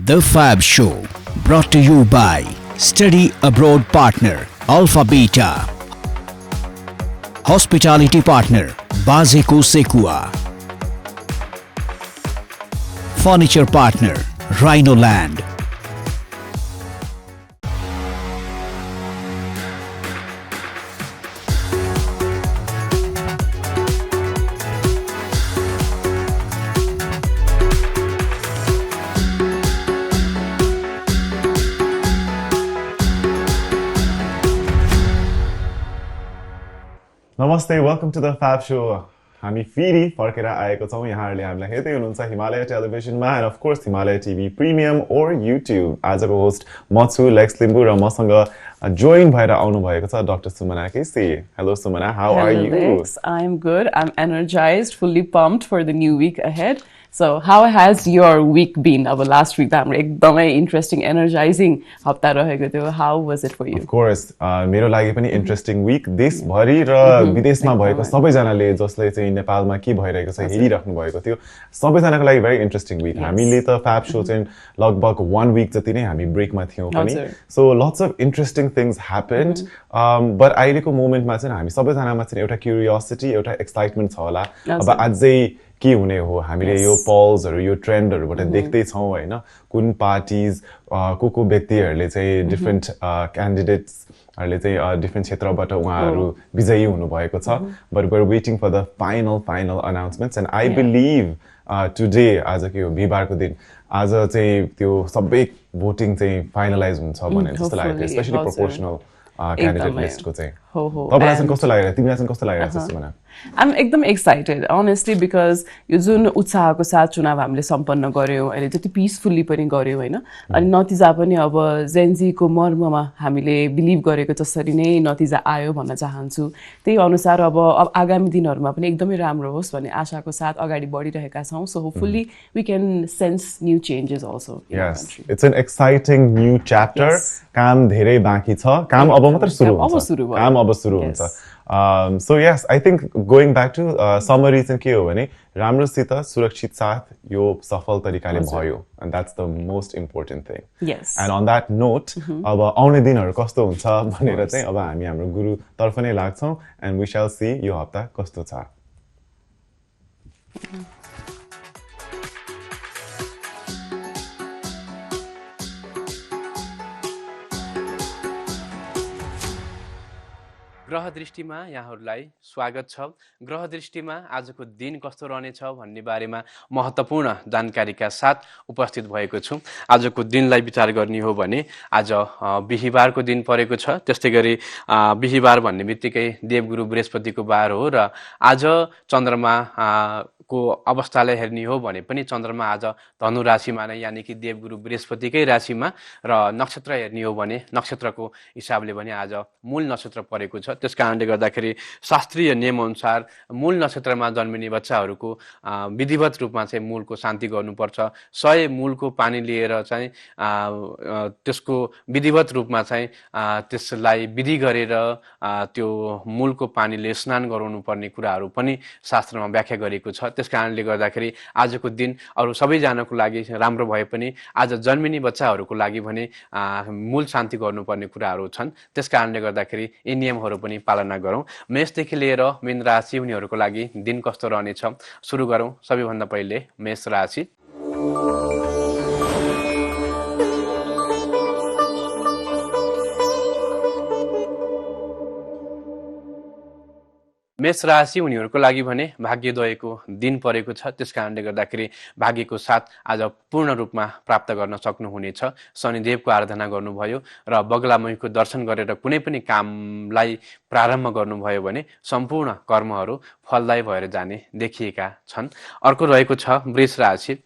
The FAB Show, brought to you by Study Abroad Partner, Alpha Beta. Hospitality Partner, Bazeko Sekua. Furniture Partner, Rhino Land. Namaste, welcome to the FAB Show. हामी फेरि फर्केर आएको छौं यहाँहरुले हामीलाई हेर्दै हुनुहुन्छ हिमालय टेलिभिजनमा and of course Himalaya TV Premium or YouTube. आजको होस्ट म छु लेक्स लिम्बु र मसँग join भएर आउनु भएको छ Dr. Sumana KC. Hello Sumana, how are you? Lex. I'm good. I'm energized, fully pumped for the new week ahead. So how has your week been? Our last week that एकदमै interesting, energizing हप्ता रहेको थियो. How was it for you? Of course, मेरो लागि पनि interesting week. देशभरि र विदेशमा भएको सबैजनाले जसले चाहिँ नेपालमा के भइरहेको छ हेरिराख्नु भएको थियो सबैजनाको लागि very interesting week. हामीले त FAB show चाहिँ लगभग 1 week जति नै हामी ब्रेकमा थियौं पनि. So lots of interesting things happened. But अहिलेको मोमेन्टमा चाहिँ हामी सबैजनामा चाहिँ एउटा क्युरियोसिटी, एउटा एक्साइटमेन्ट छ होला. अब अझै के हुने हो हामीले यो पोल्सहरु यो ट्रेन्डहरुबाट देख्दै छौं हैन कुन पार्टीज को व्यक्तिहरुले चाहिँ डिफरेंट क्यान्डिडेट्सहरुले चाहिँ डिफरेंट क्षेत्रबाट उहाँहरु विजयी हुनु भएको छ but we are waiting for the final announcements and I believe today आज के हो बिहीबारको दिन आज चाहिँ त्यो सबै भोटिङ चाहिँ फाइनलाइज हुन्छ भन्ने जस्तो लाग्यो स्पेशली प्रोपोर्सनल क्यान्डिडेट लिस्टको चाहिँ तपाईलाई चाहिँ कस्तो लागिरहेछ तिमीलाई चाहिँ कस्तो लागिरहेछ सुमना I'm एकदम excited honestly because यो जुन उत्साहको साथ चुनाव हामीले सम्पन्न गर्यौं अहिले जति पीसफुल्ली पनि गर्यौं हैन अनि नतिजा पनि अब जेनजी को मर्ममा हामीले बिलिभ गरेको जसरी नै नतिजा आयो भन्न चाहन्छु त्यही अनुसार अब आगामी दिनहरुमा पनि एकदमै राम्रो होस् भन्ने आशाको साथ अगाडि बढिरहेका छौं so hopefully we can sense new changes also in our country. It's an exciting new chapter. काम धेरै बाँकी छ काम अब मात्र सुरु हुन्छ काम अब सुरु हुन्छ so yes I think going back to summary चाहिँ के हो भने राम्रोसित सुरक्षित साथ यो सफल तरिकाले भयो and that's the most important thing. Yes. And on that note अब आउने दिनहरु कस्तो हुन्छ भनेर चाहिँ अब हामी हाम्रो गुरु तर्फ नै लाग्छौं and we shall see यो हप्ता कस्तो छ. ग्रह दृष्टिमा यहाँहरुलाई स्वागत छ. ग्रह दृष्टिमा आजको दिन कस्तो रहनेछ भन्ने बारेमा महत्त्वपूर्ण जानकारीका साथ उपस्थित भएको छु. आजको दिनलाई विचार गर्ने हो भने आज बिहीबारको दिन परेको छ. त्यस्तैगरी बिहीबार भन्ने बित्तिकै देवगुरु बृहस्पतिको बार हो र आज चन्द्रमा को अवस्थालाई हेर्ने हो भने पनि चन्द्रमा आज धनु राशिमा नै यानी कि देवगुरु बृहस्पतिकै राशिमा र नक्षत्र हेर्ने हो भने नक्षत्रको हिसाबले पनि आज मूल नक्षत्र परेको छ. त्यसकारणले गर्दाखेरि शास्त्रीय नियम अनुसार मूल नक्षत्रमा जन्मिने बच्चाहरूको विधिवत रूपमा चाहिँ मूलको शान्ति गर्नुपर्छ. 100 मूलको पानी लिएर चाहिँ त्यसको विधिवत रूपमा चाहिँ त्यसलाई विधि गरेर त्यो मूलको पानीले स्नान गराउनु पर्ने कुराहरू पनि शास्त्रमा व्याख्या गरेको छ. त्यसकारणले गर्दाखेरि आजको दिन अरु सबैजनाको लागि राम्रो भए पनि आज जन्मिने बच्चाहरूको लागि भने मूल शान्ति गर्नुपर्ने कुराहरू छन्. त्यसकारणले गर्दाखेरि यी नियमहरू पनि पालना गरौं. मेषदेखि लिएर मीन राशि उनीहरूको लागि दिन कस्तो रहनेछ सुरु गरौं. सबैभन्दा पहिले मेष राशि. मेष राशि उनीहरूको लागि भने भाग्योदयको दिन परेको छ. त्यसकारणले गर्दाखेरि भाग्यको साथ आज पूर्ण रूपमा प्राप्त गर्न सक्नुहुनेछ. शनिदेवको आराधना गर्नुभयो र बगलामुखीको दर्शन गरेर कुनै पनि कामलाई प्रारम्भ गर्नुभयो भने सम्पूर्ण कर्महरू फलदायी भएर जाने देखिएका छन्. अर्को रहेको छ वृष राशि.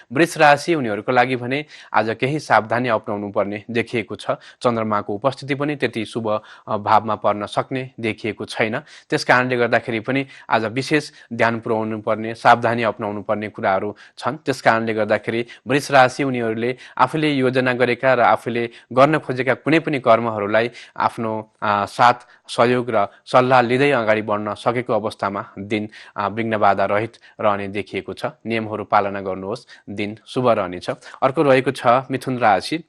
वृष राशि उनीहरूको लागि भने आज केही सावधानी अपनाउनु पर्ने देखिएको छ. चन्द्रमाको उपस्थिति पनि त्यति शुभ भावमा पर्न सक्ने देखिएको छैन. त्यसकारणले गर्दाखेरि पनि आज विशेष ध्यान पुर्याउनु पर्ने सावधानी अपनाउनु पर्ने कुराहरू छन्. त्यसकारणले गर्दाखेरि वृष राशि उनीहरूले आफूले योजना गरेका र आफूले गर्न खोजेका कुनै पनि कर्महरूलाई आफ्नो साथ सहयोग र सल्लाह लिँदै अगाडि बढ्न सकेको अवस्थामा दिन विघ्न बाधा रहित रहने देखिएको छ। नियमहरू पालना गर्नुहोस्, दिन शुभ रहनेछ। अर्को रहेको छ मिथुन राशि।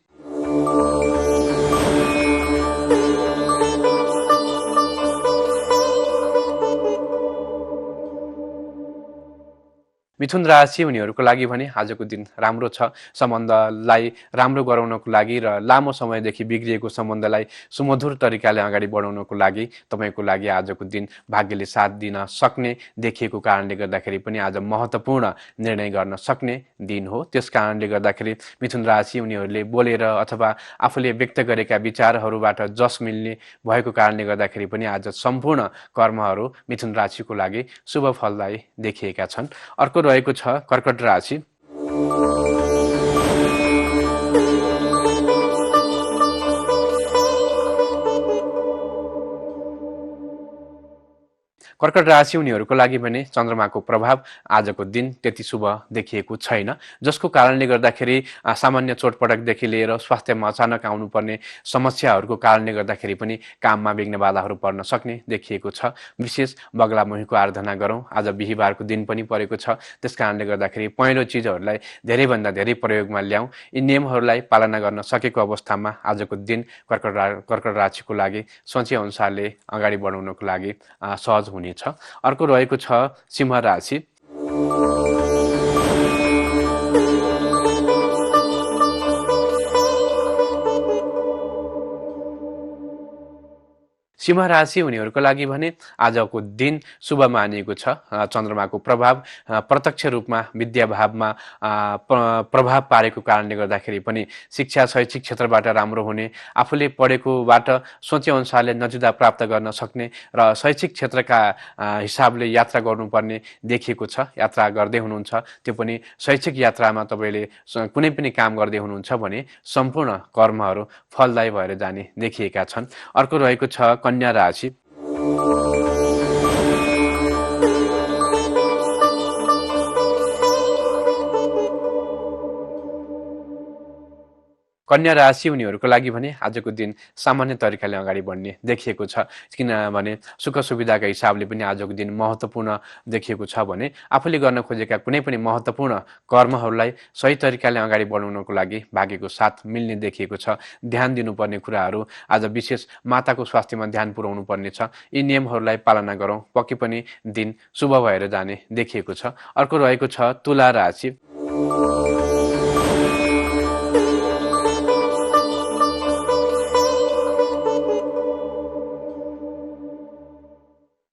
मिथुन राशि हुनेहरूको लागि भने आजको दिन राम्रो छ। सम्बन्धलाई राम्रो गराउनको लागि र लामो समयदेखि बिग्रिएको सम्बन्धलाई सुमधुर तरिकाले अगाडि बढाउनको लागि तपाईँको लागि आजको दिन भाग्यले साथ दिन सक्ने देखिएको कारणले गर्दाखेरि पनि आज महत्त्वपूर्ण निर्णय गर्न सक्ने दिन हो। त्यस कारणले गर्दाखेरि मिथुन राशि उनीहरूले बोलेर अथवा आफूले व्यक्त गरेका विचारहरूबाट जस मिल्ने भएको कारणले गर्दाखेरि पनि आज सम्पूर्ण कर्महरू मिथुन राशिको लागि शुभ फलदायी देखिएका छन्। अर्को रहेको छ कर्कट राशि। कर्कट राशि उनीहरूको लागि भने चन्द्रमाको प्रभाव आजको दिन त्यति शुभ देखिएको छैन, जसको कारणले गर्दाखेरि सामान्य चोटपटकदेखि लिएर स्वास्थ्यमा अचानक आउनुपर्ने समस्याहरूको कारणले गर्दाखेरि पनि काममा विघ्न बाधाहरू पर्न सक्ने देखिएको छ। विशेष बगलामुखीको आराधना गरौँ। आज बिहिबारको दिन पनि परेको छ, त्यस कारणले गर्दाखेरि पहेँलो चिजहरूलाई धेरैभन्दा धेरै प्रयोगमा ल्याउँ। यी नियमहरूलाई पालना गर्न सकेको अवस्थामा आजको दिन कर्कट राशिको लागि सोचे अनुसारले अगाडि बढाउनको लागि सहज हुने छ। अर्को रहेको छ सिंह राशि। सिंह राशि हुनेहरूको लागि भने आजको दिन शुभ मानिएको छ। चन्द्रमाको प्रभाव प्रत्यक्ष रूपमा विद्याभावमा प्रभाव पारेको कारणले गर्दाखेरि पनि शिक्षा शैक्षिक क्षेत्रबाट राम्रो हुने, आफूले पढेकोबाट सोचे अनुसारले नतिजा प्राप्त गर्न सक्ने र शैक्षिक क्षेत्रका हिसाबले यात्रा गर्नुपर्ने देखिएको छ। यात्रा गर्दै हुनुहुन्छ, त्यो पनि शैक्षिक यात्रामा तपाईँले कुनै पनि काम गर्दै हुनुहुन्छ भने सम्पूर्ण कर्महरू फलदायी भएर जाने देखिएका छन्। अर्को रहेको छ कन्या राशि। कन्या राशि उनीहरूको लागि भने आजको दिन सामान्य तरिकाले अगाडि बढ्ने देखिएको छ। किनभने सुख सुविधाका हिसाबले पनि आजको दिन महत्त्वपूर्ण देखिएको छ भने आफूले गर्न खोजेका कुनै पनि महत्त्वपूर्ण कर्महरूलाई सही तरिकाले अगाडि बढाउनको लागि भाग्यको साथ मिल्ने देखिएको छ। ध्यान दिनुपर्ने कुराहरू आज विशेष माताको स्वास्थ्यमा ध्यान पुर्याउनु पर्ने छ। यी नियमहरूलाई पालना गरौँ, पक्कै पनि दिन शुभ भएर जाने देखिएको छ। अर्को रहेको छ तुला राशि।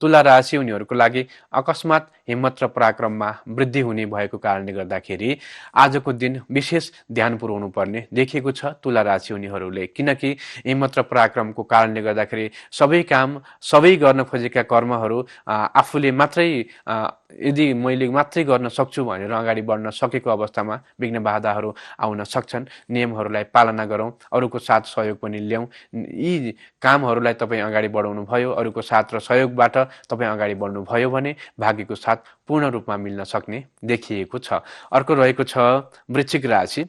तुला राशि उनीहरूको लागि अकस्मात हिम्मत र पराक्रममा वृद्धि हुने भएको कारणले गर्दाखेरि आजको दिन विशेष ध्यान पुर्याउनु पर्ने देखिएको छ तुला राशि उनीहरूले। किनकि हिम्मत र पराक्रमको कारणले गर्दाखेरि सबै काम, सबै गर्न खोजेका कर्महरू आफूले मात्रै यदि मैले मात्रै गर्न सक्छु भनेर अगाडि बढ्न सकेको अवस्थामा विघ्न बाधाहरू आउन सक्छन्। नियमहरूलाई पालना गरौँ, अरूको साथ सहयोग पनि ल्याउँ। यी कामहरूलाई तपाईँ अगाडि बढाउनु भयो, अरूको साथ र सहयोगबाट तपाईँ अगाडि बढ्नुभयो भने भाग्यको साथ पूर्ण रूपमा मिल्न सक्ने देखिएको छ। अर्को रहेको छ वृश्चिक राशि।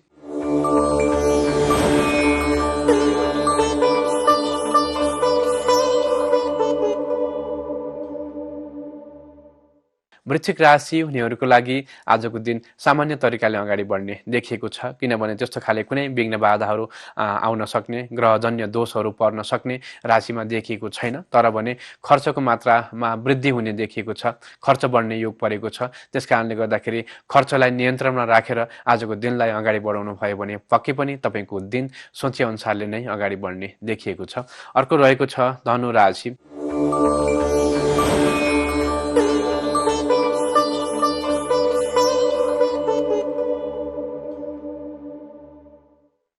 वृश्चिक राशि हुनेहरूको लागि आजको दिन सामान्य तरिकाले अगाडि बढ्ने देखिएको छ। किनभने त्यस्तो खाले कुनै विघ्न बाधाहरू आउन सक्ने, ग्रहजन्य दोषहरू पर्न सक्ने राशिमा देखिएको छैन। तर भने खर्चको मात्रामा वृद्धि हुने देखिएको छ, खर्च बढ्ने योग परेको छ। त्यस कारणले गर्दाखेरि खर्चलाई नियन्त्रणमा राखेर आजको दिनलाई अगाडि बढाउनु भयो भने पक्कै पनि तपाईँको दिन सोचे अनुसारले नै अगाडि बढ्ने देखिएको छ। अर्को रहेको छ धनु राशि।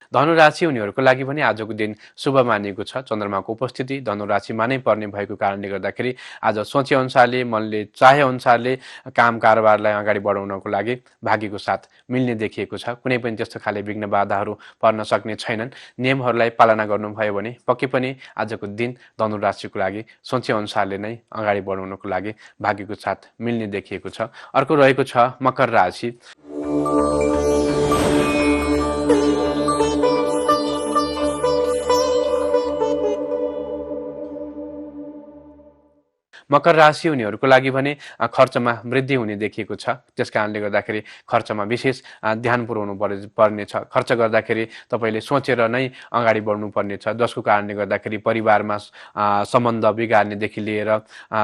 धनुराशि उनीहरूको लागि पनि आजको दिन शुभ मानिएको छ। चन्द्रमाको उपस्थिति धनुराशिमा नै पर्ने भएको कारणले गर्दाखेरि आज सोचे अनुसारले, मनले चाहे अनुसारले काम कारोबारलाई अगाडि बढाउनको लागि भाग्यको साथ मिल्ने देखिएको छ। कुनै पनि त्यस्तो खाले विघ्न बाधाहरू पर्न सक्ने छैनन्। नियमहरूलाई पालना गर्नुभयो भने पक्कै पनि आजको दिन धनुराशिको लागि सोचे अनुसारले नै अगाडि बढाउनको लागि भाग्यको साथ मिल्ने देखिएको छ। अर्को रहेको छ मकर राशि। मकर राशि हुनेहरूको लागि भने खर्चमा वृद्धि हुने देखिएको छ। त्यस कारणले गर्दाखेरि खर्चमा विशेष ध्यान पुर्याउनु पर्नेछ। खर्च गर्दाखेरि तपाईँले सोचेर नै अगाडि बढ्नुपर्नेछ, जसको कारणले गर्दाखेरि परिवारमा सम्बन्ध बिगार्नेदेखि लिएर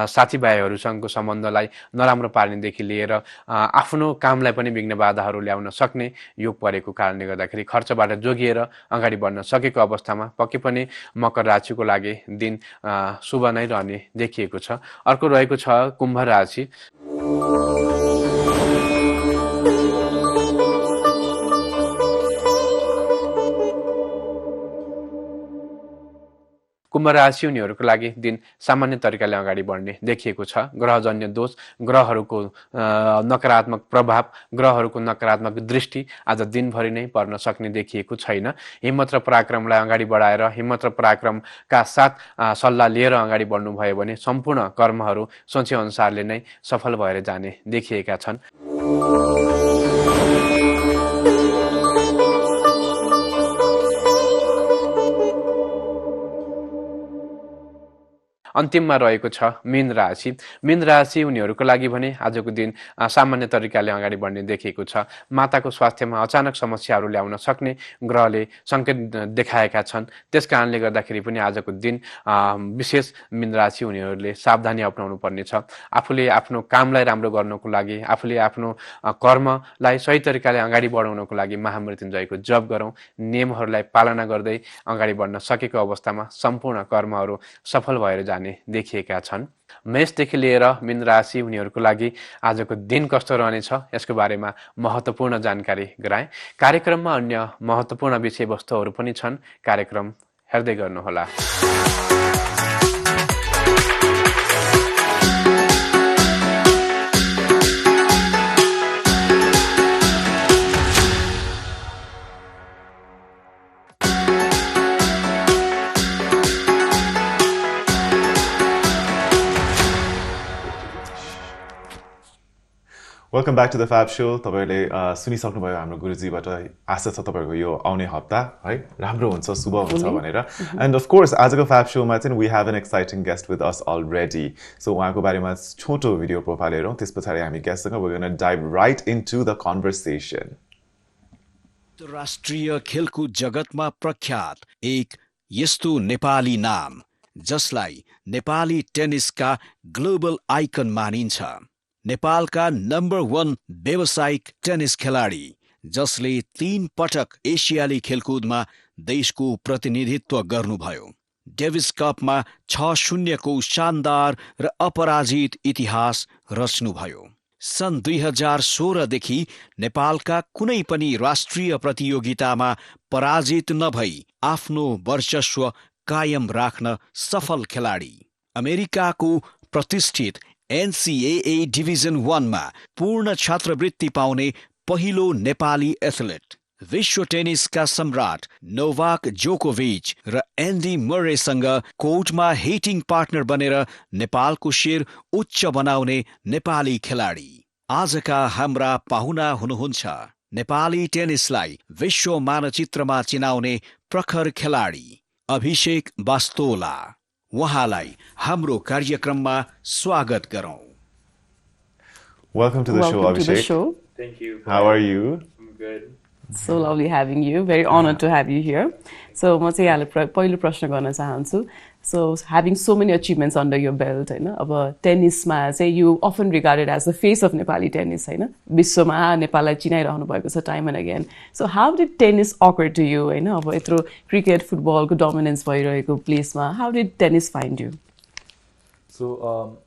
साथीभाइहरूसँगको सम्बन्धलाई नराम्रो पार्नेदेखि लिएर आफ्नो कामलाई पनि विघ्न बाधाहरू ल्याउन सक्ने योग परेको कारणले गर्दाखेरि खर्चबाट जोगिएर अगाडि बढ्न सकेको अवस्थामा पक्कै पनि मकर राशिको लागि दिन शुभ नै रहने देखिएको छ। अर्को रहेको छ कुम्भ राशि। कुम्भ राशि हुनेहरूको लागि दिन सामान्य तरिकाले अगाडि बढ्ने देखिएको छ। ग्रहजन्य दोष, ग्रहहरूको नकारात्मक प्रभाव, ग्रहहरूको नकारात्मक दृष्टि आज दिनभरि नै पर्न सक्ने देखिएको छैन। हिम्मत र पराक्रमलाई अगाडि बढाएर हिम्मत र पराक्रमका साथ सल्लाह लिएर अगाडि बढ्नुभयो भने सम्पूर्ण कर्महरू सोचे अनुसारले नै सफल भएर जाने देखिएका छन्। अन्तिममा रहेको छ मीन राशि। मीन राशि उनीहरूको लागि भने आजको दिन सामान्य तरिकाले अगाडि बढ्ने देखिएको छ। माताको स्वास्थ्यमा अचानक समस्याहरू ल्याउन सक्ने ग्रहले सङ्केत देखाएका छन्। त्यस कारणले गर्दाखेरि पनि आजको दिन विशेष मीन राशि उनीहरूले सावधानी अपनाउनु पर्नेछ। आफूले आफ्नो कामलाई राम्रो गर्नको लागि, आफूले आफ्नो कर्मलाई सही तरिकाले अगाडि बढाउनको लागि महामृत्युञ्जयको जप गरौँ। नियमहरूलाई पालना गर्दै अगाडि बढ्न सकेको अवस्थामा सम्पूर्ण कर्महरू सफल भएर जाने देखिएका छन्। मेषदेखि लिएर मीन राशि उनीहरूको लागि आजको दिन कस्तो रहनेछ यसको बारेमा महत्त्वपूर्ण जानकारी गराए। कार्यक्रममा अन्य महत्त्वपूर्ण विषयवस्तुहरू पनि छन्। कार्यक्रम हेर्दै गर्नुहोला। Welcome back to the fab show. तपाईँहरूले सुनिसक्नुभयो हाम्रो गुरुजीबाट। आशा छ तपाईँहरूको यो आउने हप्ता है राम्रो हुन्छ, शुभ हुन्छ भनेर। एन्ड अफ कोर्स आजको फ्याब शोमा चाहिँ we have an exciting guest with us already. So उहाँको बारेमा छोटो भिडियो प्रोफाइल हेरौँ, त्यस पछाडि हामी गेस्टसँग we gonna dive right into the conversation. राष्ट्रिय खेलकुद जगतमा प्रख्यात एक यस्तो नेपाली नाम जसलाई नेपाली टेनिसका ग्लोबल आइकन मानिन्छ। नेपालका नम्बर 1 व्यावसायिक टेनिस खेलाडी जसले 3 पटक एसियाली खेलकुदमा देशको प्रतिनिधित्व गर्नुभयो। डेभिस कपमा 6-0 को शानदार र अपराजित इतिहास रच्नुभयो। सन् 2016 देखि नेपालका कुनै पनि राष्ट्रिय प्रतियोगितामा पराजित नभई आफ्नो वर्चस्व कायम राख्न सफल खेलाडी। अमेरिकाको प्रतिष्ठित NCAA डिभिजन 1 मा पूर्ण छात्रवृत्ति पाउने पहिलो नेपाली एथलेट। विश्व टेनिसका सम्राट नोभाक जोकोभिच र एन्डी मरेसँग कोर्टमा हिटिङ पार्टनर बनेर नेपालको शिर उच्च बनाउने नेपाली खेलाडी। आजका हाम्रा पाहुना हुनुहुन्छ नेपाली टेनिसलाई विश्व मानचित्रमा चिनाउने प्रखर खेलाडी अभिषेक बास्तोला। उहाँलाई हाम्रो कार्यक्रममा स्वागत गरौँ। Welcome to the show, Welcome to the Abhishek. show. Thank you. How are you? I'm good. So lovely having you. Very honored to have you here. So म चाहिँ यहाँलाई पहिलो प्रश्न गर्न चाहन्छु। So having so many achievements under your belt, हैन, अब टेनिसमा चाहिँ you often regarded as the face of Nepali tennis, हैन, विश्वमा नेपाललाई चिनाइरहनु भएको छ time and again. So how did tennis occur to you, हैन, अब यत्रो क्रिकेट फुटबलको डोमिनेन्स भइरहेको प्लेसमा how did tennis find you? So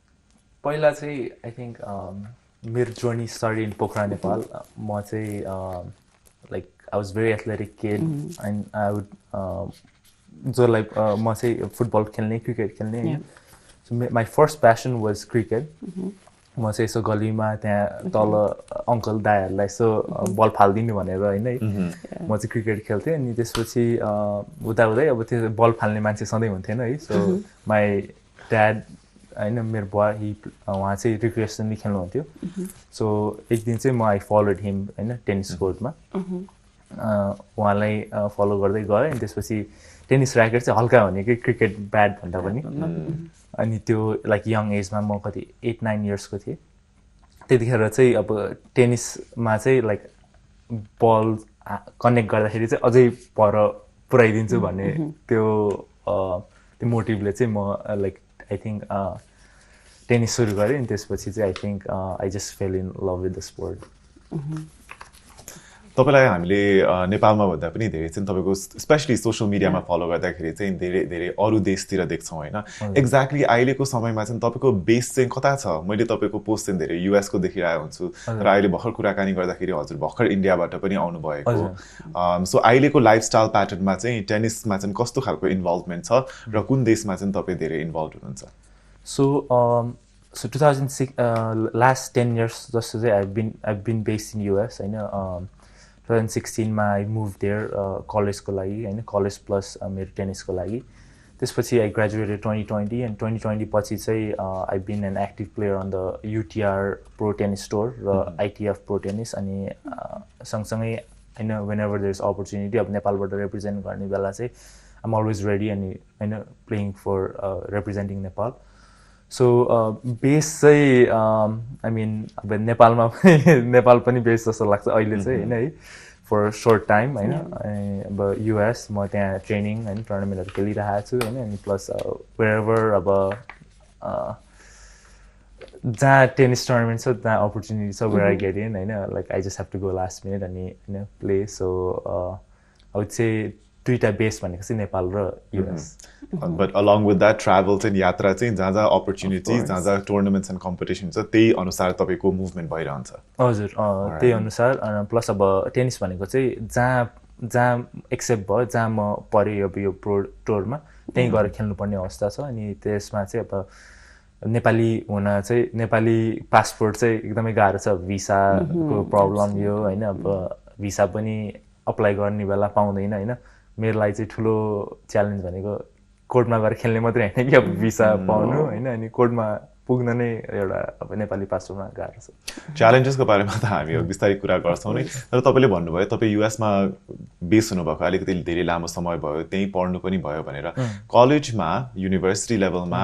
पहिला चाहिँ I think मेरो journey started in Pokhara, Nepal. म चाहिँ like I was very athletic kid and I would so like म चाहिँ फुटबल खेल्ने, क्रिकेट खेल्ने। So my first passion was cricket. म चाहिँ यसो गलीमा त्यहाँ तल अङ्कल दाइहरूलाई यसो बल फालिदिनु भनेर होइन है, म चाहिँ क्रिकेट खेल्थेँ। अनि त्यसपछि उता अब त्यो बल फाल्ने मान्छे सधैँ हुन्थेन है। सो माई ड्याड होइन मेरो बुवा उहाँ चाहिँ रिक्रिएसनली खेल्नुहुन्थ्यो। सो एक दिन चाहिँ म आई फलोड हिम होइन टेनिस कोर्टमा। उहाँलाई फलो गर्दै गएँ। अनि त्यसपछि टेनिस ऱ्याकेट चाहिँ हल्का भनेकै क्रिकेट ब्याट भन्दा पनि अनि त्यो लाइक यङ एजमा म कति 8-9 इयर्सको थिएँ त्यतिखेर चाहिँ अब टेनिसमा चाहिँ लाइक बल कनेक्ट गर्दाखेरि चाहिँ अझै पर पुऱ्याइदिन्छु भन्ने त्यो मोटिभले चाहिँ म लाइक आई थिङ्क टेनिस सुरु गरेँ अनि त्यसपछि चाहिँ I think I just fail in love with the sport तपाईँलाई हामीले नेपालमा भन्दा पनि धेरै चाहिँ तपाईँको स्पेसली सोसियल मिडियामा फलो गर्दाखेरि चाहिँ धेरै धेरै अरू देशतिर देख्छौँ होइन एक्ज्याक्टली अहिलेको समयमा चाहिँ तपाईँको बेस चाहिँ कता छ मैले तपाईँको पोस्ट चाहिँ धेरै युएसको देखिरहेको हुन्छु र अहिले भर्खर कुराकानी गर्दाखेरि हजुर भर्खर इन्डियाबाट पनि आउनुभएको सो अहिलेको लाइफस्टाइल प्याटर्नमा चाहिँ टेनिसमा चाहिँ कस्तो खालको इन्भल्भमेन्ट छ र कुन देशमा चाहिँ तपाईँ धेरै इन्भल्भ हुनुहुन्छ So 2006 last 10 years जस्तो चाहिँ I've been based in US हैन 2016 मा I moved there कलेजको लागि हैन कलेज प्लस मेरो टेनिसको लागि त्यसपछि I graduated 2020 and 2020 पछि चाहिँ I've been an active player on the UTR Pro Tennis Tour र ITF Pro Tennis अनि सँगसँगै हैन whenever there's opportunity अब नेपालबाट रिप्रेजेन्ट गर्ने बेला चाहिँ I'm always ready and हैन playing for representing Nepal So base चाहिँ आई मिन अब नेपाल पनि बेस जस्तो लाग्छ अहिले चाहिँ हैन है फर सर्ट टाइम हैन अब युएस म त्यहाँ ट्रेनिङ हैन टुर्नामेन्टहरु खेलिरहेको छु हैन अनि प्लस वेयरएभर अब जहाँ टेनिस टुर्नामेन्ट छ त्यहाँ अपर्च्युनिटी छ वेयर आई गेट इन हैन like I just have to go last minute अनि हैन play so I would say दुईटा बेस भनेको चाहिँ नेपाल र US But along with that, travel चाहिँ यात्रा चाहिँ जहाँ जहाँ opportunities, जहाँ जहाँ tournaments and competitions छ त्यही अनुसार तपाईँको मुभमेन्ट भइरहन्छ हजुर त्यही अनुसार प्लस अब टेनिस भनेको चाहिँ जहाँ एक्सेप्ट भयो जहाँ म परे अब यो प्रो टुरमा त्यहीँ गएर खेल्नुपर्ने अवस्था छ अनि त्यसमा चाहिँ अब नेपाली हुन चाहिँ नेपाली पासपोर्ट चाहिँ एकदमै गाह्रो छ भिसाको प्रब्लम यो हैन अब भिसा पनि अप्लाई गर्ने बेला पाउँदैन हैन मेरो लागि चाहिँ ठुलो च्यालेन्ज भनेको कोर्टमा गएर खेल्ने मात्रै हैन कि अब भिसा पाउनु हैन अनि कोर्टमा पुग्न नै एउटा अब नेपाली पासपोर्टमा गाह्रो छ च्यालेन्जेसको बारेमा त हामी बिस्तारै कुरा गर्छौँ नै तर तपाईँले भन्नुभयो तपाईँ युएसमा बेस हुनुभएको अलिकति धेरै लामो समय भयो त्यहीँ पढ्नु पनि भयो भनेर कलेजमा युनिभर्सिटी लेभलमा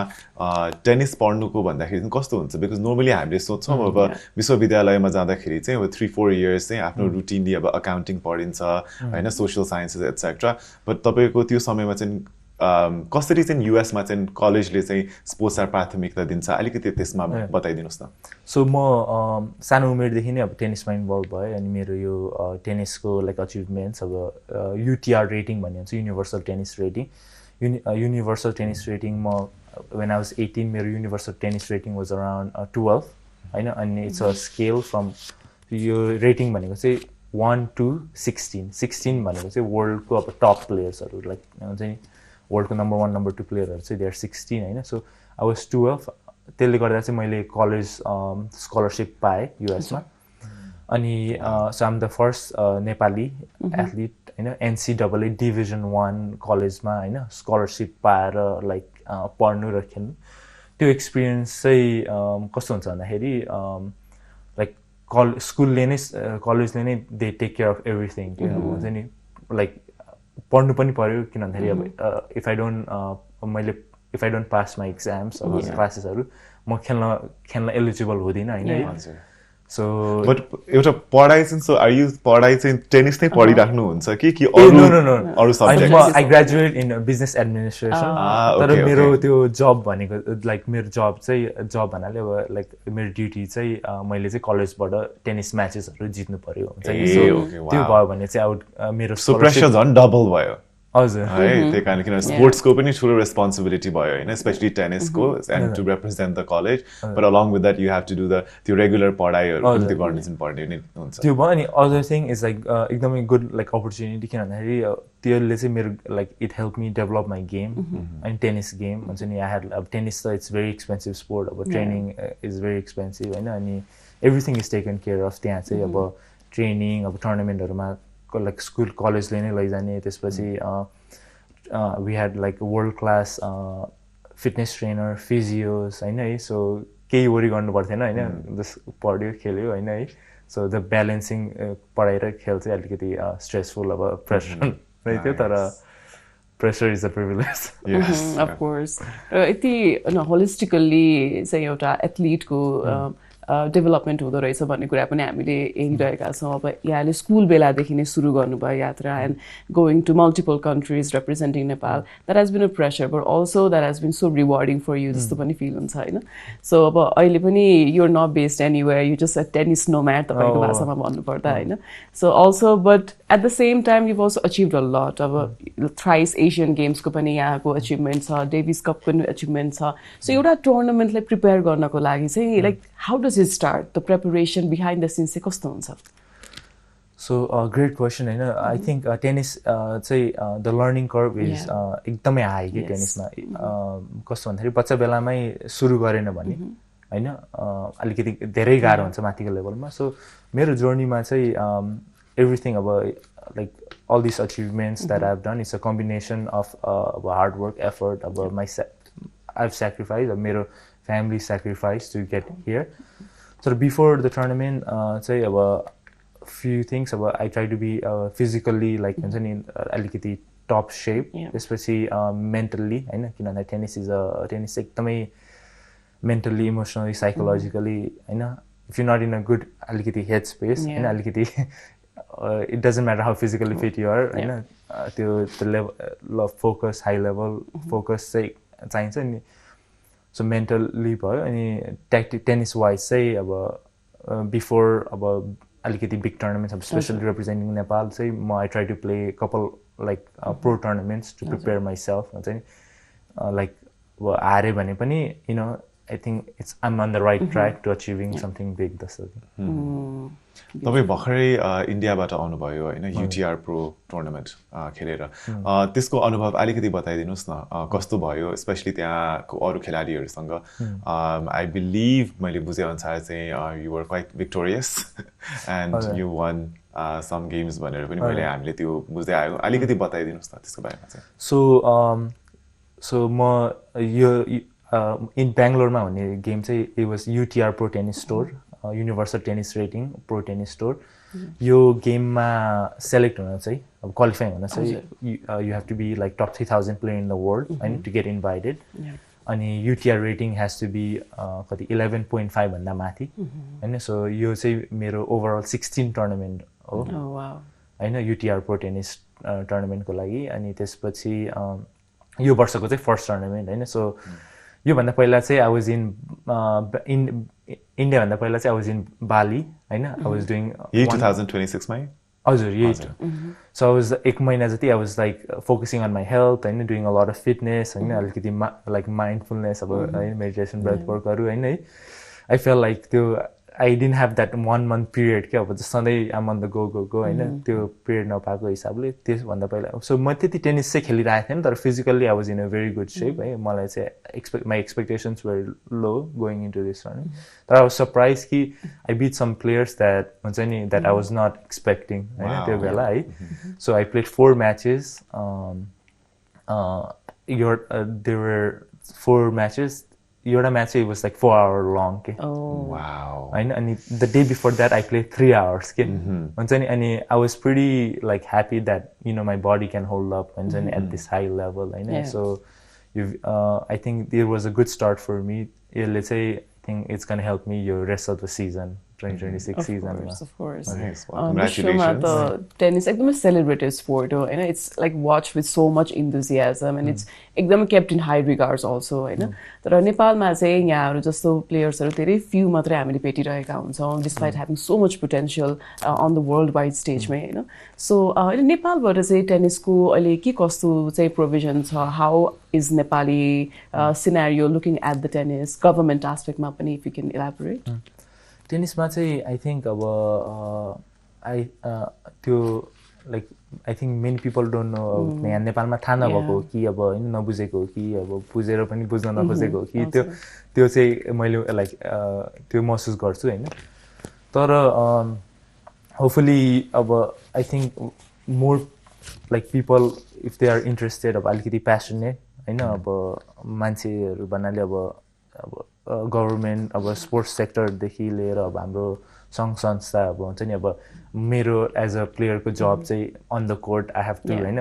टेनिस पढ्नुको भन्दाखेरि चाहिँ कस्तो हुन्छ बिकज नर्मली हामीले सोच्छौँ अब विश्वविद्यालयमा जाँदाखेरि चाहिँ अब 3-4 इयर्स चाहिँ आफ्नो रुटिनली अब अकाउन्टिङ पढिन्छ होइन सोसियल साइन्सेस एट्सेट्रा बट तपाईँको त्यो समयमा चाहिँ कसरी चाहिँ युएसमा चाहिँ कलेजले चाहिँ स्पोर्ट्सलाई प्राथमिकता दिन्छ अलिकति त्यसमा बताइदिनुहोस् न सो म सानो उमेरदेखि नै अब टेनिसमा इन्भल्भ भएँ अनि मेरो यो टेनिसको लाइक अचिभमेन्ट्स अब युटिआर रेटिङ भन्ने हुन्छ universal tennis rating universal tennis rating म when I was 18 मेरो universal tennis rating was around 12 हैन अनि इट्स अ स्केल फ्रम यो रेटिङ भनेको चाहिँ 1 to 16 भनेको चाहिँ वर्ल्डको अब टप प्लेयर्सहरु लाइक हुन्छ नि वर्ल्डको नम्बर 1 नम्बर 2 प्लेयरहरु चाहिँ दे आर 16 हैन सो आई वाज 12 त्यसले गर्दा चाहिँ मैले कलेज स्कलरशिप पाएँ युएसमा अनि so I'm the first Nepali athlete हैन एनसीडब्ल्यू डिभिजन 1 कलेजमा हैन स्कलरशिप पाएर लाइक पढ्नु र खेल्नु त्यो एक्सपिरियन्स चाहिँ कस्तो हुन्छ भन्दाखेरि लाइक स्कुलले नै कलेजले नै they take care of everything हुन्छ नि लाइक पढ्नु पनि पर्यो किन भन्दाखेरि अब if I don't pass my exams अब क्लासेसहरू म खेल्न एलिजिबल हुँदिनँ होइन सो बट एउटा पढाइ चाहिँ सो पढाइ चाहिँ टेनिस नै पढिराख्नुहुन्छ कि अरू subject I graduate in business administration तर मेरो त्यो जब भनेको लाइक मेरो जब भन्नाले अब लाइक मेरो ड्युटी चाहिँ मैले चाहिँ कलेजबाट टेनिस म्याचेसहरू जित्नु पर्यो हुन्छ कि सो त्यो भयो भने चाहिँ आउट मेरो सो प्रेसर झन् डबल भयो हजुर है त्यही कारण किन स्पोर्ट्सको पनि ठुलो रेस्पोन्सिबिलिटी भयो होइन स्पेसली टेनिसको and to represent the college but along with that you have to do the त्यो रेगुलर पढाइहरू त्यो गर्नु चाहिँ पर्ने नै हुन्छ त्यो भयो अनि अदर थिङ इज लाइक एकदमै गुड लाइक अपर्च्युनिटी किन भन्दाखेरि त्यसले चाहिँ मेरो like it help me develop my game अनि टेनिस गेम हुन्छ नि आई हेड अब टेनिस त इट्स भेरी एक्सपेन्सिभ स्पोर्ट अब ट्रेनिङ इज भेरी एक्सपेन्सिभ होइन अनि everything is taken care of त्यहाँ चाहिँ अब ट्रेनिङ अब टुर्नामेन्टहरूमा लाइक स्कुल कलेजले नै लैजाने त्यसपछि we had like world class fitness trainer physios होइन है सो केही वरि गर्नु पर्थेन होइन जस पढ्यो खेल्यो होइन है सो द ब्यालेन्सिङ पढाइ र खेल चाहिँ अलिकति स्ट्रेसफुल अब प्रेसर नै थियो तर pressure is a privilege. Yes. Of course. यति होलिस्टिकल्ली चाहिँ एउटा एथलिटको डेभलपमेन्ट हुँदो रहेछ भन्ने कुरा पनि हामीले हेरिरहेका छौँ अब यहाँले स्कुल बेलादेखि नै सुरु गर्नुभयो यात्रा and going to multiple countries representing Nepal that has been a pressure but also that has been so rewarding for you जस्तो पनि फिल हुन्छ होइन सो अब अहिले पनि you're not based anywhere you just tennis nomad तपाईँको भाषामा भन्नुपर्दा होइन so also but at the same time you also achieved a lot अब थ्राइस एसियन गेम्सको पनि यहाँको अचिभमेन्ट छ डेभिस कपको पनि अचिभमेन्ट छ सो एउटा टुर्नामेन्टलाई प्रिपेयर गर्नको लागि चाहिँ like how does it start the preparation behind the since चाहिँ कस्तो हुन्छ So great question होइन I think टेनिस चाहिँ द लर्निङ कर्भ इज एकदमै हाई कि टेनिसमा कस्तो भन्दाखेरि बच्चा बेलामै सुरु गरेन भने होइन अलिकति धेरै गाह्रो हुन्छ माथिको लेभलमा सो मेरो जर्नीमा चाहिँ एभ्रिथिङ अब like all these achievements that I've done it's a combination of hard work effort I've sacrificed मेरो family sacrifice to get here so before the tournament say about few things about I try to be physically like alikiti top shape especially mentally हैन किनभने tennis एकदमै mentally emotionally psychologically हैन if you're not in a good alikiti headspace हैन alikiti it doesn't matter how physically fit you are हैन त्यो the level of focus high level focus चाहिँ चाहिन्छ नि so mentally भयो अनि tennis wise चाहिँ अब before अब alikiti big tournaments especially representing Nepal say I try to play a couple like pro tournaments to prepare myself like haare bhane pani you know I think I'm on the right track to achieving something big this तपाईं भर्खरै इन्डियाबाट आउनुभयो हैन युटीआर pro tournament खेलेर त्यसको अनुभव अलिकति बताइदिनुस् न कस्तो भयो स्पेशली त्यहाँको अरु खेलाडीहरुसँग आई बिलिभ मैले बुझे अनुसार चाहिँ you were quite victorious and you won some games भनेर पनि मैले हामीले त्यो बुझ्दै आयो अलिकति बताइदिनुस् न त्यसको बारेमा चाहिँ सो म यो इन बेंगलोरमा हुने गेम चाहिँ it was UTR pro tennis store universal tennis rating pro tennis store यो गेममा सेलेक्ट हुन चाहिँ अब क्वालिफाई हुन चाहिँ you have to be like top 3000 player in the world हैन टु गेट इन्भाइटेड अनि UTR rating has to be कति 11.5 भन्दा माथि हैन सो यो चाहिँ मेरो ओभरअल 16 टुर्नामेन्ट हो हैन युटीआर प्रो टेनिस टुर्नामेन्टको लागि अनि त्यसपछि यो वर्षको चाहिँ फर्स्ट टुर्नामेन्ट हैन सो यो भन्दा पहिला चाहिँ आई वाज इन इन्डिया भन्दा पहिला चाहिँ आई वाज इन बाली हैन आई वाज डुइङ 2026 मै हजुर यही सो आई वाज एक महिना जति I was like focusing on my health हैन doing a lot of fitness हैन अलिकति लाइक माइन्डफुलनेस अब हैन मेडिटेसन ब्रेथ वर्कहरु हैन है आई फेल लाइक त्यो I didn't have that 1 month period के अब सधैँ I'm on the go हैन त्यो पिरियड नपाएको हिसाबले त्यस भन्दा पहिला सो म त्यति टेनिस चाहिँ खेलिरहेको थिएँ तर physically I was in a very good shape है मलाई चाहिँ my expectations were low going into this run तर आई वाज सरप्राइज कि I beat some players that हुन्छ नि that I was not expecting हैन त्यो बेला है so I played 4 matches there were 4 matches एउटा म्याच चाहिँ वाज लाइक 4 hour long के वाओ हैन अनि the day before that I played 3 hours के हुन्छ नि अनि I was pretty like happy that you know my body can hold up हुन्छ नि एट दिस हाई लेभल हैन so you I think there was a good start for me यसले चाहिँ I think it's gonna help me यो rest of the season 2026 seasonमा of course congratulations tennis एकदमै celebrated sport हो हैन it's like watched with so much enthusiasm and it's एकदमै kept in high regards also हैन तर नेपालमा चाहिँ यहाँहरु जस्तो प्लेयर्सहरु धेरै few मात्रै हामीले भेटिरहेका हुन्छौं despite having so much potential on the world wide stage मै हैन so अहिले नेपालबाट चाहिँ टेनिसको अहिले के कस्तो चाहिँ प्रोभिजन छ how is Nepali scenario looking at the tennis government aspect मा पनि if you can elaborate टेनिसमा चाहिँ आई थिङ्क अब त्यो like I think many people don't know यहाँ नेपालमा थाहा नभएको कि अब होइन नबुझेको हो कि अब बुझेर पनि बुझ्न नखोजेको हो कि त्यो चाहिँ मैले लाइक त्यो महसुस गर्छु होइन तर होपफुली अब I think more like people if they are interested अब अलिकति प्यासनेट होइन अब मान्छेहरू भन्नाले अब अब गभर्मेन्ट अब स्पोर्ट्स सेक्टरदेखि लिएर अब हाम्रो सङ्घ संस्था अब हुन्छ नि अब मेरो एज अ प्लेयरको जब चाहिँ on the court I have to होइन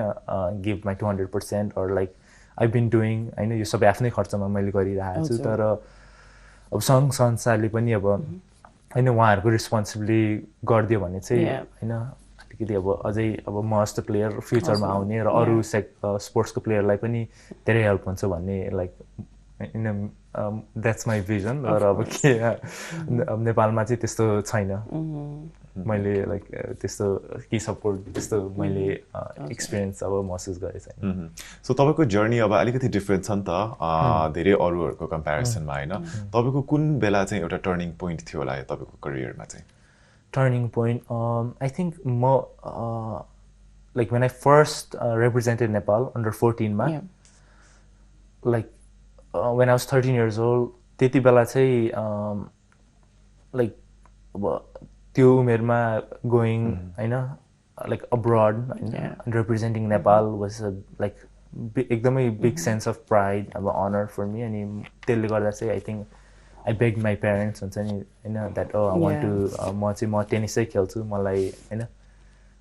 give my 200% or like I been doing होइन यो सबै आफ्नै खर्चमा मैले गरिरहेको छु तर अब सङ्घ संस्थाले पनि अब होइन उहाँहरूको रेस्पोन्सिबिलिटी गरिदियो भने चाहिँ होइन अलिकति अब अझै अब म जस्तो प्लेयर फ्युचरमा आउने र अरू स्पोर्ट्सको प्लेयरलाई पनि धेरै हेल्प हुन्छ भन्ने लाइक होइन द्याट्स माई भिजन र अब के अब नेपालमा चाहिँ त्यस्तो छैन मैले लाइक त्यस्तो कि सपोर्ट त्यस्तो मैले एक्सपिरियन्स अब महसुस गरेँ छैन सो तपाईँको जर्नी अब अलिकति डिफ्रेन्ट छ नि त धेरै अरूहरूको कम्पेरिजनमा होइन तपाईँको कुन बेला चाहिँ एउटा टर्निङ पोइन्ट थियो होला तपाईँको करियरमा चाहिँ टर्निङ पोइन्ट आई थिङ्क म like when I first represented Nepal under 14 मा like when I was 13 years old त्यति बेला चाहिँ लाइक अब त्यो उमेरमा गोइङ होइन लाइक अब्रड होइन रिप्रेजेन्टिङ नेपाल वाज लाइक एकदमै बिग सेन्स अफ प्राइड अब अनर फर मी अनि त्यसले गर्दा चाहिँ I think I beg my parents हुन्छ नि होइन द्याट आई वान्ट टु म टेनिसै खेल्छु मलाई होइन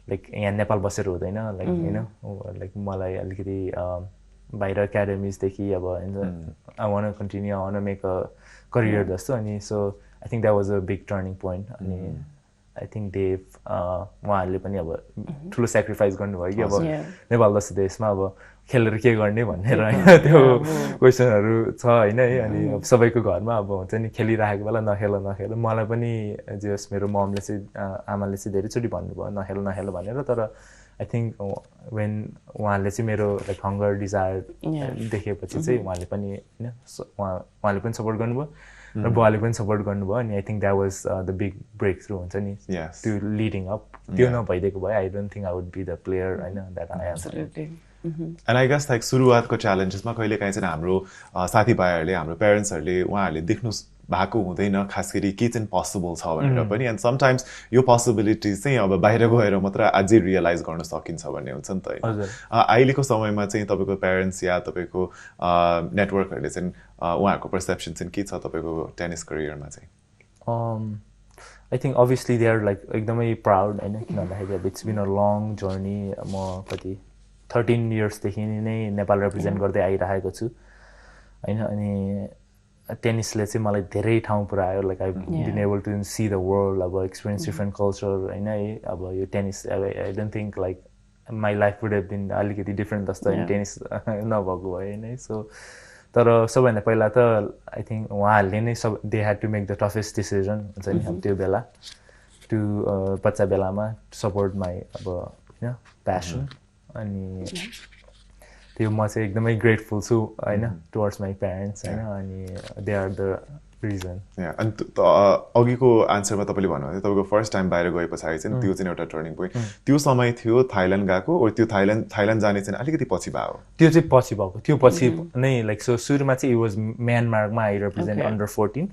लाइक यहाँ नेपाल बसेर हुँदैन लाइक होइन लाइक मलाई अलिकति बाहिर एकाडेमिजदेखि अब I one continue I one make a career जस्तो अनि so I think that was a big turning point अनि आई थिङ्क देव उहाँहरूले पनि अब ठुलो सेक्रिफाइस गर्नुभयो कि अब नेपाल जस्तो देशमा अब खेलेर के गर्ने भनेर होइन त्यो क्वेसनहरू छ होइन है अनि अब सबैको घरमा अब हुन्छ नि खेलिराखेको बेला नखेल मलाई पनि जे होस् मेरो ममले चाहिँ आमाले चाहिँ धेरैचोटि भन्नुभयो नखेल भनेर तर आई थिङ्क वेन उहाँले चाहिँ मेरो लाइक हङ्गर डिजायर देखेपछि चाहिँ उहाँले पनि होइन उहाँले पनि सपोर्ट गर्नुभयो र बुवाले पनि सपोर्ट गर्नुभयो अनि I think that was the big break हुन्छ नि त्यो लिडिङ अप त्यो नभइदिएको भए I don't think I would be the player होइन that I am and I guess like सुरुवातको च्यालेन्जेसमा कहिले काहीँ चाहिँ हाम्रो साथीभाइहरूले हाम्रो पेरेन्ट्सहरूले उहाँहरूले देख्नु भएको हुँदैन खास गरी के चाहिँ पोसिबल छ भनेर पनि एन्ड समटाइम्स यो पोसिबिलिटिज चाहिँ अब बाहिर गएर मात्र अझै रियलाइज गर्न सकिन्छ भन्ने हुन्छ नि त होइन अहिलेको समयमा चाहिँ तपाईँको पेरेन्ट्स या तपाईँको नेटवर्कहरूले चाहिँ उहाँहरूको पर्सेप्सन चाहिँ के छ तपाईँको टेनिस करियरमा चाहिँ I think obviously they are like एकदमै प्राउड होइन किन भन्दाखेरि अब it's been a long journey म कति 13 इयर्सदेखि नै नेपाल रिप्रेजेन्ट गर्दै आइरहेको छु होइन अनि टेनिसले चाहिँ मलाई धेरै ठाउँ पुऱ्यायो like I been able to see the world अब एक्सपिरियन्स डिफ्रेन्ट कल्चर होइन है अब यो टेनिस अब I don't think like my life would have been अलिकति डिफ्रेन्ट जस्तो टेनिस नभएको भयो होइन सो तर सबैभन्दा पहिला त आई थिङ्क उहाँहरूले नै सब they had to make the toughest decision हुन्छ नि अब त्यो बेला टु बच्चा बेलामा सपोर्ट माई अब होइन प्यासन अनि त्यो म चाहिँ एकदमै ग्रेटफुल छु होइन टुवर्ड्स माई प्यारेन्ट्स होइन अनि दे आर द रिजन अनि अघिको आन्सरमा तपाईँले भन्नुभयो तपाईँको फर्स्ट टाइम बाहिर गए पछाडि चाहिँ त्यो चाहिँ एउटा टर्निङ पोइन्ट त्यो समय थियो थाइल्यान्ड गएको त्यो थाइल्यान्ड जाने चाहिँ अलिकति पछि भयो त्यो चाहिँ पछि भएको त्यो पछि नै लाइक सो सुरुमा चाहिँ इट वाज म्यानमारमा आई रिप्रेजेन्ट अन्डर 14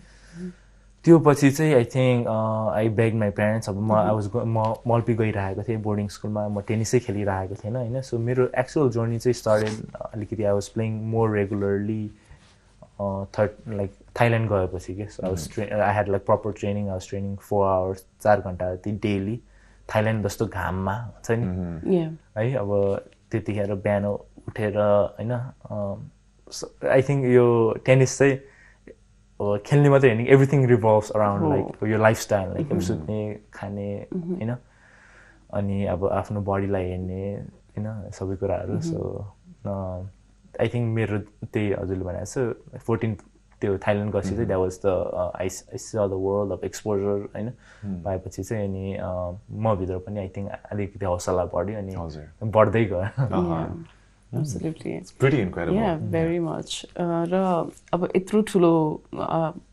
त्यो पछि चाहिँ I think I beg my parents अब म मल्पी गइरहेको थिएँ बोर्डिङ स्कुलमा म टेनिसै खेलिरहेको थिएन होइन सो मेरो एक्चुअल जर्नी चाहिँ स्टार्टेड अलिकति I was playing more regularly like Thailand गएपछि के so I had like proper training I was training 4 hours 4 घन्टा जति डेली थाइल्यान्ड जस्तो घाममा हुन्छ नि है अब त्यतिखेर बिहान उठेर होइन आई थिङ्क यो टेनिस चाहिँ खेल्ने मात्रै होइन एभ्रिथिङ रिभल्भ्स अराउन्ड लाइक यो लाइफस्टाइल लाइक अब सुत्ने खाने होइन अनि अब आफ्नो बडीलाई हेर्ने होइन सबै कुराहरू सो आई थिङ्क मेरो त्यही हजुरले भनेको छ 14 त्यो थाइल्यान्ड गएपछि चाहिँ द्याट वाज द आई स द वर्ल्ड अफ एक्सपोजर होइन पाएपछि चाहिँ अनि मभित्र पनि आई थिङ्क अलिकति हौसला बढ्यो अनि बढ्दै गयो Absolutely. It's pretty incredible. Yeah, very much. र अब यत्रो ठुलो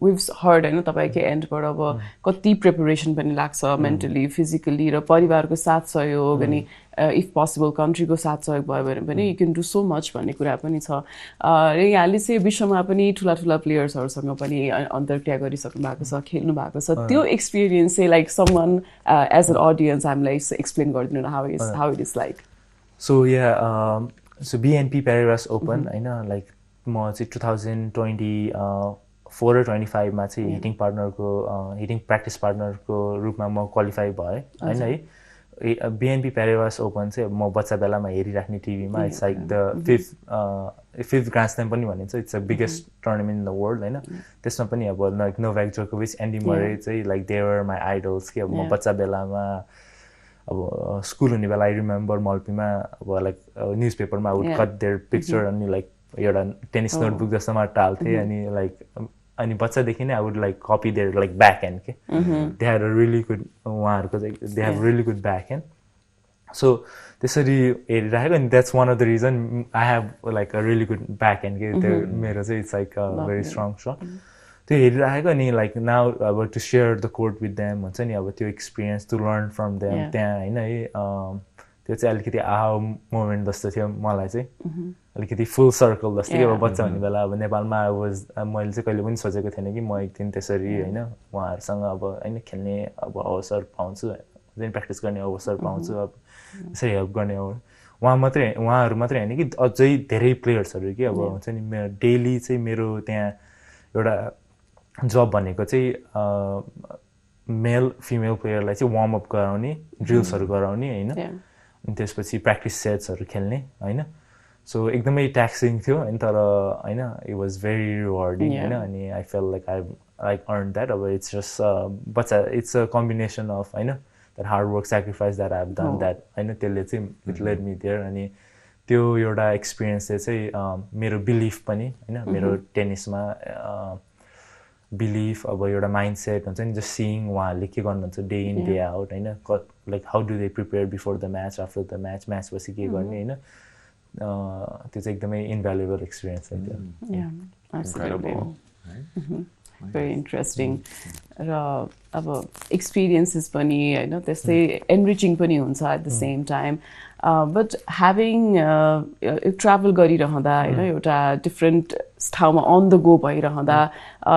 we've heard होइन तपाईँकै एन्डबाट अब कति प्रिपरेसन पनि लाग्छ मेन्टली फिजिकली र परिवारको साथ सहयोग अनि इफ पोसिबल कन्ट्रीको साथ सहयोग भयो भने पनि you can do so much भन्ने कुरा पनि छ र यहाँले चाहिँ विश्वमा पनि ठुला प्लेयर्सहरूसँग पनि अन्तर्क्रिया गरिसक्नु भएको छ खेल्नु भएको छ त्यो एक्सपिरियन्स चाहिँ like someone as an audience हामीलाई एक्सप्लेन गरिदिनु न how it is like so so BNP Paribas Open होइन लाइक म चाहिँ 2020 4 or 25 मा चाहिँ हिटिङ पार्टनरको हिटिङ प्र्याक्टिस पार्टनरको रूपमा म क्वालिफाई भएँ होइन है BNP Paribas ओपन चाहिँ म बच्चा बेलामा हेरिराख्ने टिभीमा it's like the fifth grand slam पनि भनिन्छ it's the biggest tournament in the world होइन त्यसमा पनि अब लाइक नोभ्याक जोकोभिच एन्डी मरे चाहिँ like they were my idols कि अब म बच्चा बेलामा अब स्कुल हुने बेला आई रिमेम्बर मल्पीमा अब लाइक न्युज पेपरमा वुड कट देयर पिक्चर अनि लाइक एउटा टेनिस नोटबुक जस्तोमा टाल्थेँ अनि लाइक अनि बच्चादेखि नै I would like copy their like back के they have a really good उहाँहरूको चाहिँ they have really good back so त्यसरी हेरिराखेको अनि that's one of the reason I have like a really good back के त्यो मेरो चाहिँ इट्स लाइक भेरी स्ट्रङ त्यो हेरिराखेको अनि लाइक नाउ अब to share the court with them हुन्छ नि अब त्यो experience to learn from them त्यहाँ होइन है त्यो चाहिँ अलिकति आहा मोमेन्ट जस्तो थियो मलाई चाहिँ अलिकति फुल सर्कल जस्तो कि अब बच्चा हुने बेला अब नेपालमा मैले चाहिँ कहिले पनि सोचेको थिएन कि म एक दिन त्यसरी होइन उहाँहरूसँग अब होइन खेल्ने अब अवसर पाउँछु होइन प्र्याक्टिस गर्ने अवसर पाउँछु अब त्यसरी हेल्प गर्ने उहाँहरू मात्रै होइन कि अझै धेरै प्लेयर्सहरू कि अब हुन्छ नि मेरो डेली चाहिँ मेरो त्यहाँ एउटा जब भनेको चाहिँ मेल फिमेल प्लेयरलाई चाहिँ वार्मअप गराउने ड्रिल्सहरू गराउने होइन अनि त्यसपछि प्र्याक्टिस सेट्सहरू खेल्ने होइन सो एकदमै ट्याक्सिङ थियो होइन तर होइन इट वाज भेरी रिवार्डिङ होइन अनि I fail like I earn that अब इट्स जस्ट बच्चा इट्स अ कम्बिनेसन अफ होइन that hard work sacrifice that I have done that होइन त्यसले चाहिँ इट लेड मी देयर अनि त्यो एउटा एक्सपिरियन्सले चाहिँ मेरो बिलिफ पनि होइन मेरो टेनिसमा बिलिफ अब एउटा माइन्ड सेट हुन्छ नि जस्ट सिइङ उहाँहरूले के गर्नुहुन्छ डे इन डे आउट होइन like how do they prepare before the match after the match पछि के गर्ने होइन त्यो चाहिँ एकदमै इन्भ्यालुएबल एक्सपिरियन्स थियो भेरी इन्ट्रेस्टिङ र अब एक्सपिरियन्सेस पनि होइन त्यस्तै एनरिचिङ पनि हुन्छ at the same time but having travel गरिरहँदा होइन एउटा डिफ्रेन्ट ठाउँमा अन द गो भइरहँदा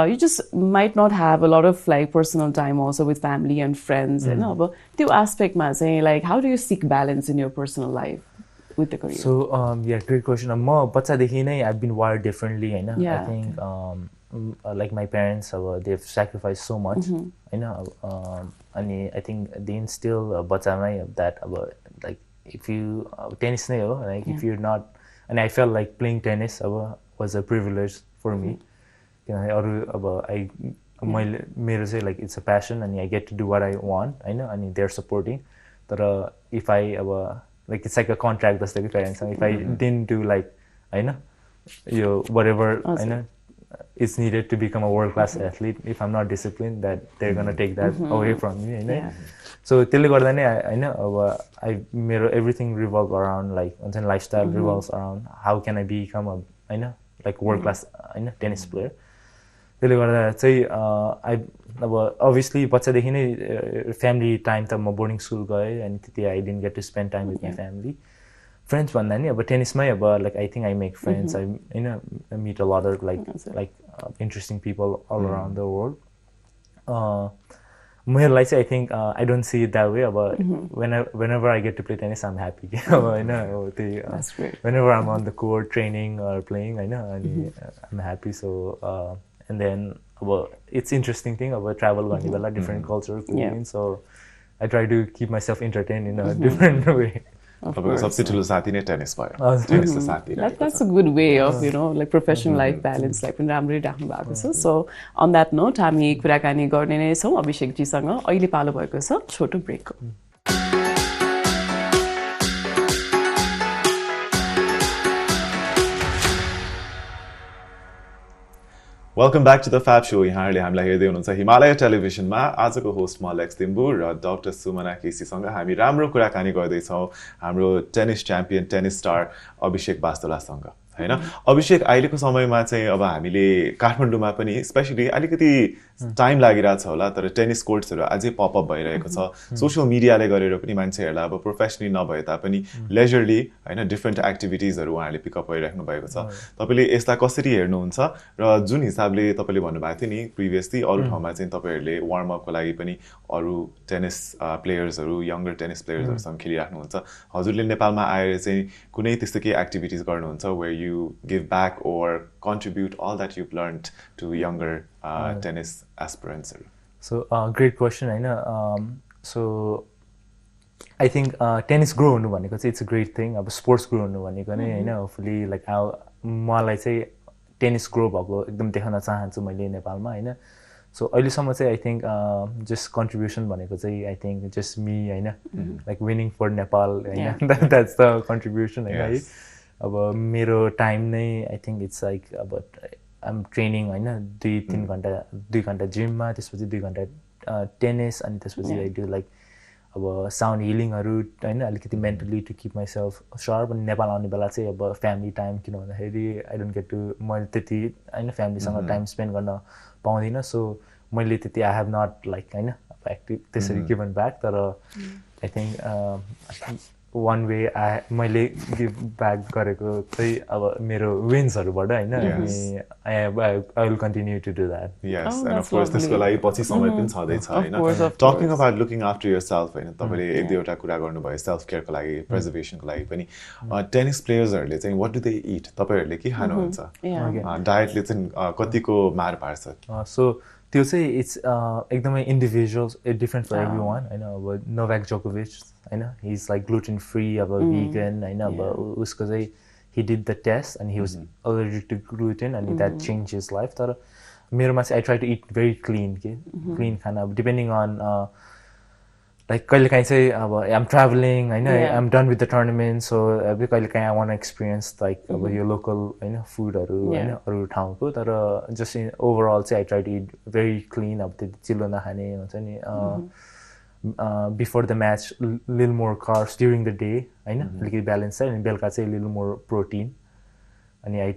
you just might not have a lot of like personal time also with family and friends होइन अब त्यो एस्पेक्टमा चाहिँ like how do you seek balance in your personal life with the career? So yeah, great question. म बच्चादेखि नै I've been wired differently होइन I think like my parents they've sacrificed so much होइन अनि I think they instill बच्चामै that like if you tennis नै हो like if you're not and I felt like playing tennis was a privilege for me किनभने अरू मैले मेरो चाहिँ like it's a passion and I get to do what I want होइन अनि they're supporting तर if I like it's like a contract जस्तो कि parents if I didn't do like होइन यो whatever होइन it's needed to become a world class athlete if I'm not disciplined that they're gonna take that away from me होइन so त्यसले गर्दा नै होइन अब मेरो everything revolve around like हुन्छ नि lifestyle revolves around how can I become a होइन like world class होइन tennis player त्यसले गर्दा चाहिँ अब अभियसली बच्चादेखि नै फ्यामिली टाइम त म बोर्डिङ स्कुल गएँ अनि त्यति I didn't get to spend time with my family friends भन्दा नि अब टेनिसमै अब like I think I make friends I होइन meet a lot of like interesting people all around the world मेरो लागि चाहिँ I think I don't see it that way अब whenever I get to play tennis I'm happy अब होइन त्यही whenever I'm on the court training or playing होइन अनि I'm happy so and then it's interesting thing travel गर्ने बेला different culture cuisine so I try to keep myself entertained in a different way. तपाईँको सबसे ठुलो साथी नै tennis भयो टेनिसको साथी That's a good way of like professional life balance लाई पनि राम्ररी राख्नु भएको छ so on that note हामी कुराकानी गर्ने नै छौँ अभिषेकजीसँग अहिले पालो भएको छ छोटो ब्रेकको welcome back to the fab show यहाँहरूले हामीलाई हेर्दै हुनुहुन्छ हिमालय टेलिभिजनमा आजको होस्ट म लेक्स लिम्बू र डाक्टर सुमना केसीसँग हामी राम्रो कुराकानी गर्दैछौँ हाम्रो टेनिस च्याम्पियन टेनिस स्टार अभिषेक बास्तोलासँग हैन अभिषेक अहिलेको समयमा चाहिँ अब हामीले काठमाडौँमा पनि स्पेशली अलिकति टाइम लागिरहेछ होला तर टेनिस कोर्ट्सहरू अझै पपअप भइरहेको छ सोशल मिडियाले गरेर पनि मान्छेहरूलाई अब प्रोफेसनली नभए तापनि लेजरली हैन डिफ्रेन्ट एक्टिभिटिजहरू उहाँहरूले पिकअप गरिराख्नु भएको छ तपाईँले यसलाई कसरी हेर्नुहुन्छ र जुन हिसाबले तपाईँले भन्नुभएको थियो नि प्रिभियसली अरू ठाउँमा चाहिँ तपाईँहरूले वार्मअपको लागि पनि अरू टेनिस प्लेयर्सहरू यङ्गर टेनिस प्लेयर्सहरूसँग खेलिराख्नुहुन्छ हजुरले नेपालमा आएर चाहिँ कुनै त्यस्तो केही एक्टिभिटिज गर्नुहुन्छ where you give back or contribute all that you've learned to younger tennis aspirants? So great question हैन. So I think tennis grow हुनु भनेको चाहिँ it's a great thing. अब sports grow हुनु भनेको नै हैन, hopefully like मलाई चाहिँ tennis grow भएको एकदम देख्न चाहन्छु मैले नेपालमा हैन. So अहिलेसम्म चाहिँ I think just contribution भनेको चाहिँ I think just me हैन, like winning for Nepal हैन, that's the contribution हैन है. अब मेरो टाइम नै I think it's like about I'm training हैन 2 घण्टा जिममा, त्यसपछि 2 घण्टा टेनिस, अनि त्यसपछि I do like अब साउन्ड हिलिङहरू हैन, अलिकति mentally to keep myself sharp. अनि नेपाल आउने बेला चाहिँ अब फ्यामिली टाइम, किन भन्दाखेरि आई डोन्ट गेट टु, मैले त्यति हैन फ्यामिलीसँग टाइम स्पेन्ड गर्न पाउँदिनँ. सो मैले त्यति आई हेभ नट लाइक हैन एक्टिभ त्यसरी गिभन ब्याक. तर आई थिङ्क वान वे मैले गिभ ब्याक गरेको चाहिँ अब मेरो विन्सहरूबाट हैन, अनि I will continue to do that. Yes, and of course त्यसको लागि पछि समय पनि छँदैछ हैन. Talking about looking after yourself हैन, तपाईले एक दुईवटा कुरा गर्नुभयो सेल्फ केयरको लागि, प्रिजर्भेसनको लागि पनि. टेनिस प्लेयर्सहरूले चाहिँ व्हाट डु दे इट, तपाईहरुले के खानुहुन्छ, डायटले चाहिँ कतिको मार पार्छ? सो त्यो चाहिँ इट्स एकदमै individuals different for every one हैन. अब नोभाक जोकोभिच हैन, he is like gluten free, अब भिगन हैन. अब उसको चाहिँ he did the test and he was allergic to gluten and that changed his life. तर मेरोमा चाहिँ I try to eat very clean के clean खाना, depending on like कहिलेकाहीँ चाहिँ अब I'm traveling हैन, I'm done with the tournament, so अब कहिलेकाहीँ I want to experience like अब यो local हैन फुडहरू हैन अरू ठाउँको. तर just overall चाहिँ I try to eat very clean. अब त्यो चिल्लो नखाने हुन्छ नि. Before the match little more carbs, during the day हैन अलिकति ब्यालेन्स चाहिँ, अनि बेलुका चाहिँ little more protein, अनि I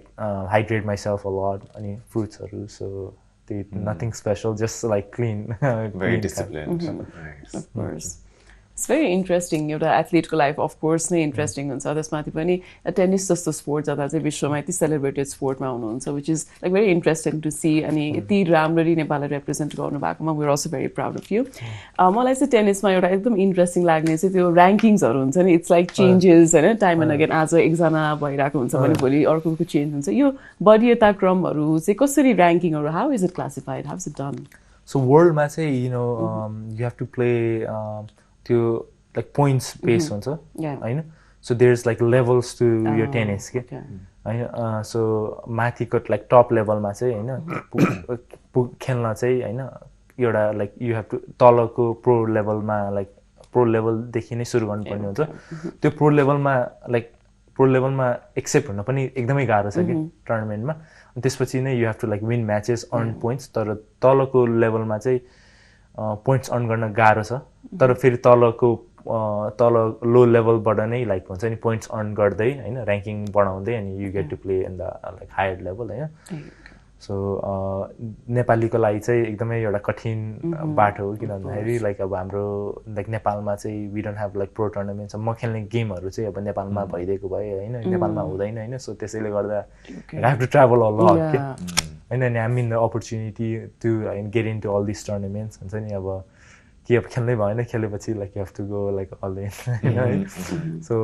hydrate myself a lot, अनि fruitsहरू. So nothing special, just like clean. Very disciplined. Nice. Of course. It's very interesting. एउटा एथलिटको life of course नै इन्ट्रेस्टिङ हुन्छ. त्यसमाथि पनि टेनिस जस्तो स्पोर्ट जता चाहिँ विश्वमा यति सेलिब्रेटेड स्पोर्टमा हुनुहुन्छ, which is like very interesting to see. अनि यति राम्ररी नेपाललाई रिप्रेजेन्ट गर्नु भएकोमा we are also very proud of you. मलाई चाहिँ टेनिसमा एउटा एकदम इन्ट्रेस्टिङ लाग्ने चाहिँ त्यो ऱ्याङ्किङ्सहरू हुन्छ नि. इट्स लाइक चेन्जेस हैन, टाइम एन्ड अगेन. आज एकजना भइरहेको हुन्छ भने भोलि अर्कोको चेन्ज हुन्छ. यो वरीयता क्रमहरू चाहिँ कसरी ऱ्याङ्किङहरू, how is it classified, how is it done? So वर्ल्डमा चाहिँ you know you have to play त्यो लाइक पोइन्ट्स बेस हुन्छ हैन. So there is like levels to यो टेनिस के हैन. सो माथिको लाइक टप लेभलमा चाहिँ हैन खेल्न चाहिँ हैन एउटा लाइक यु हेभ टु तलको प्रो लेभलमा लाइक प्रो लेभलदेखि नै सुरु गर्नुपर्ने हुन्छ. त्यो प्रो लेभलमा एक्सेप्ट हुन पनि एकदमै गाह्रो छ कि टुर्नामेन्टमा. अनि त्यसपछि नै you have to like win matches, earn points. तर तलको लेभलमा चाहिँ पोइन्ट्स अर्न गर्न गाह्रो छ. तर फेरि तल लो लेभलबाट नै लाइक हुन्छ नि पोइन्ट्स अर्न गर्दै हैन ऱ्याङ्किङ बढाउँदै, अनि you get to play in the like higher level हैन. सो नेपालीको लागि चाहिँ एकदमै एउटा कठिन बाटो हो. किन भन्दाखेरि लाइक अब हाम्रो लाइक नेपालमा चाहिँ we don't have like pro tournaments. म खेल्ने गेमहरू चाहिँ अब नेपालमा भइदिएको भए हैन, नेपालमा हुँदैन हैन. सो त्यसैले गर्दा I have to travel a lot के हैन. अनि हामी in the opportunity to get into all this tournaments हुन्छ नि. अब के अब खेल्नै भएन, खेलेपछि like you have to go like all in हैन. सो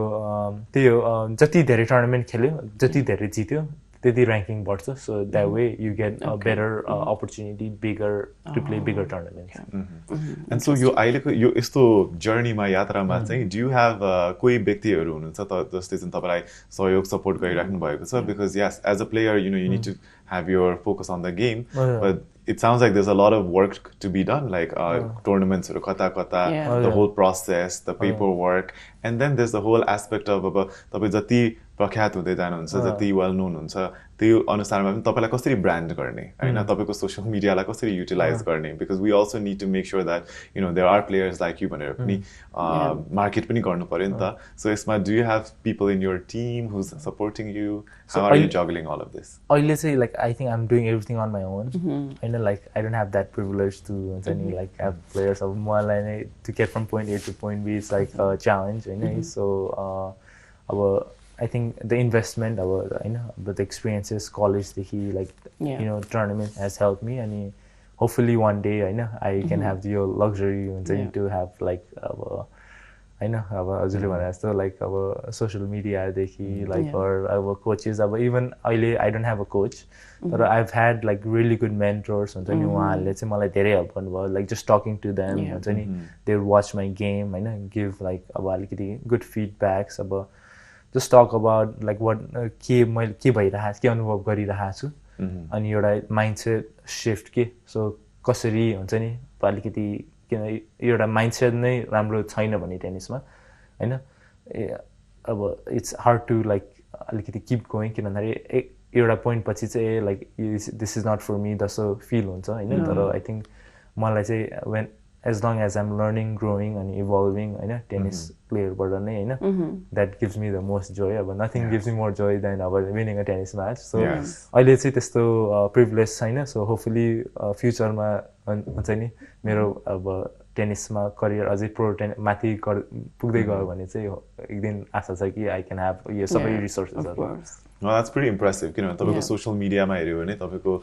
त्यही हो, जति धेरै टुर्नामेन्ट खेल्यो, जति धेरै जित्यो, त्यति ऱ्याङ्किङ बढ्छ. So that way you get a better opportunity, bigger to play bigger tournaments. And so यो अहिलेको यो यस्तो जर्नीमा, यात्रामा चाहिँ डु यु हेभ कोही व्यक्तिहरू हुनुहुन्छ जसले चाहिँ तपाईँलाई सहयोग सपोर्ट गरिराख्नु भएको छ? बिकज यस as a player you know you need to have your focus on the game, but it sounds like there's a lot of work to be done, like tournaments or kata, the whole process, the paperwork, and then there's the whole aspect of तपाईं जति प्रख्यात हुँदै जानुहुन्छ, जति well नोन हुन्छ, त्यो अनुसारमा पनि तपाईलाई कसरी ब्रान्ड गर्ने हैन, तपाईको सोशल मिडियालाई कसरी युटिलाइज गर्ने, because we also need to make sure that you know there are players like you भनेर पनि मार्केट पनि गर्नु पर्यो नि त. So यसमा do you have people in your team who's supporting you? How are you juggling all of this? अहिले चाहिँ like I think I'm doing everything on my own. And like I don't have that privilege to like have players of मलाई to get from point A to point B is like a challenge, हैन. So I think the investment but the experiences college like you know tournament has helped me, and hopefully one day I can have the luxury to have like होइन अब हजुरले भने जस्तो like अब social मिडियादेखि like अब coaches अब even अहिले I don't have a coach तर I have had like really good mentors हुन्छ नि उहाँहरूले चाहिँ मलाई धेरै हेल्प गर्नुभयो like just talking to them हुन्छ नि दे वाच माई गेम होइन गिभ लाइक अब अलिकति गुड फिडब्याक्स अब just talk about like what मैले के भइरहेको के अनुभव गरिरहेको छु अनि एउटा माइन्डसेट सिफ्ट के सो कसरी हुन्छ नि अलिकति किन एउटा माइन्डसेट नै राम्रो छैन भने टेनिसमा होइन अब इट्स हार्ड टु लाइक अलिकति किप गोइङ किन भन्दाखेरि एउटा पोइन्ट पछि चाहिँ like this is not for me जस्तो फिल हुन्छ होइन तर आई थिङ्क मलाई चाहिँ when as long as I'm learning growing अनि इभल्भिङ होइन टेनिस प्लेयरबाट नै होइन that gives me the most joy अब nothing gives me more joy than अब winning a tennis match so अहिले चाहिँ त्यस्तो प्रिभिलेज छैन सो होपफुली फ्युचरमा हुन्छ नि मेरो अब टेनिसमा करियर अझै माथि पुग्दै गयो भने चाहिँ एक दिन आशा छ कि आई क्यान ह्याभ यो सबै रिसोर्सेसहरू द्याट्स भेरी इम्प्रेसिभ किनभने तपाईँको सोसियल मिडियामा हेऱ्यो भने तपाईँको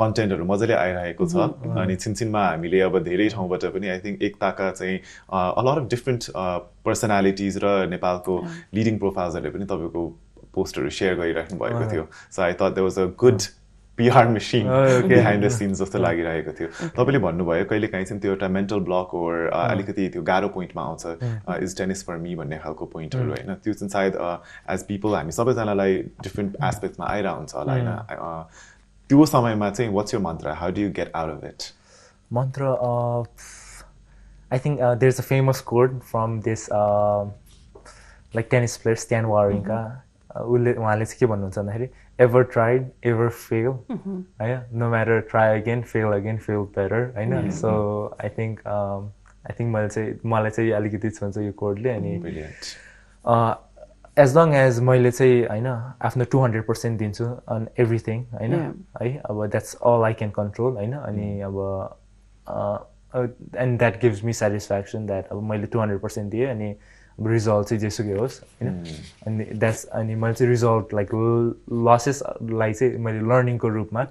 कन्टेन्टहरू मजाले आइरहेको छ अनि छिनछिनमा हामीले अब धेरै ठाउँबाट पनि आई थिङ्क एकताका चाहिँ a lot of different personalities र नेपालको लिडिङ प्रोफाइल्सहरूले पनि तपाईँको पोस्टहरू सेयर गरिराख्नु भएको थियो so I thought there was a good PR machine behind the scenes जस्तो लागिरहेको थियो तपाईँले भन्नुभयो कहिले काहीँ चाहिँ त्यो एउटा मेन्टल ब्लक ओर अलिकति त्यो गाह्रो पोइन्टमा आउँछ इज टेनिस फर मी भन्ने खालको पोइन्टहरू होइन त्यो चाहिँ सायद एज पिपल हामी सबैजनालाई डिफ्रेन्ट एस्पेक्टमा आइरहेको हुन्छ होला होइन त्यो समयमा चाहिँ what's your mantra how do you get out of it mantra I think there is a famous quote from this like tennis player Stan Wawrinka उहाँले चाहिँ के भन्नुहुन्छ भन्दाखेरि ever tried, ever fail, no matter try again, feel better, होइन so I think मलाई चाहिँ अलिकति हुन्छ यो कोडले अनि as long as मैले चाहिँ होइन आफ्नो 200% दिन्छु on everything होइन है अब that's all I can control होइन अनि अब and that gives me satisfaction that अब मैले 200% दिएँ अनि रिजल्ट चाहिँ जेसुकै होस् होइन अनि द्याट्स अनि मैले चाहिँ रिजल्ट लाइक लसेसलाई चाहिँ मैले लर्निङको रूपमा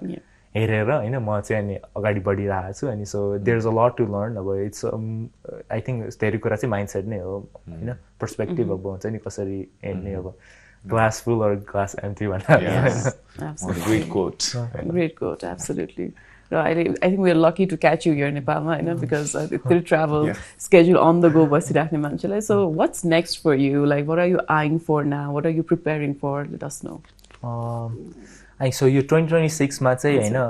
हेरेर होइन म चाहिँ अनि अगाडि बढिरहेको छु अनि so there is a lot to learn अब इट्स आई थिङ्क धेरै कुरा चाहिँ माइन्डसेट नै हो होइन पर्सपेक्टिभ अब हुन्छ नि कसरी हेर्ने अब glass full or glass empty भनेर great quote absolutely I think we are lucky to catch you here in Nepal, right? Because it's travel schedule on the go. So what's next for you? Like, what are you eyeing for now? What are you preparing for? Let us know. So your 2026 ma chai haina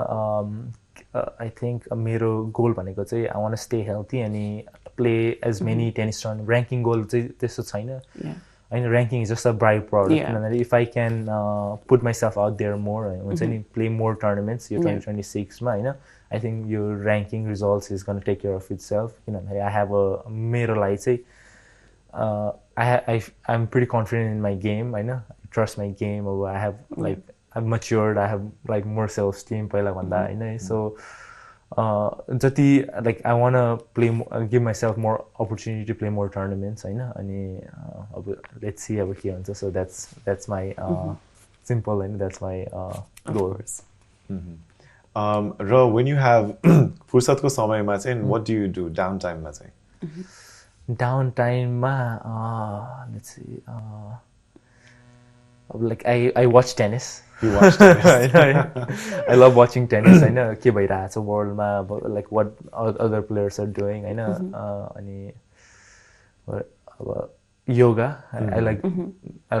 I think मेरो goal भनेको चाहिँ I want to stay healthy अनि play as many tennis tournaments. Ranking goal चाहिँ त्यस्तो छैन. होइन ranking is just a byproduct. If I can put myself out there more हुन्छ नि play more tournaments यो 2026 मा होइन I think your ranking results is going to take care of itself किनभने I have a मेरो लागि चाहिँ I'm pretty confident in my game होइन I trust my game I have like I've matured I have like more self esteem पहिला भन्दा होइन so जति like I want to play give myself more opportunity to play more tournaments होइन अनि अब let's see अब के हुन्छ so that's my simple and that's my goal र when you have फुर्सदको समयमा चाहिँ what do you do downtime मा चाहिँ downtime मा let's see like I watch tennis You watch tennis. I love watching tennis होइन के भइरहेको छ वर्ल्डमा like what other players are doing होइन अनि अब yoga I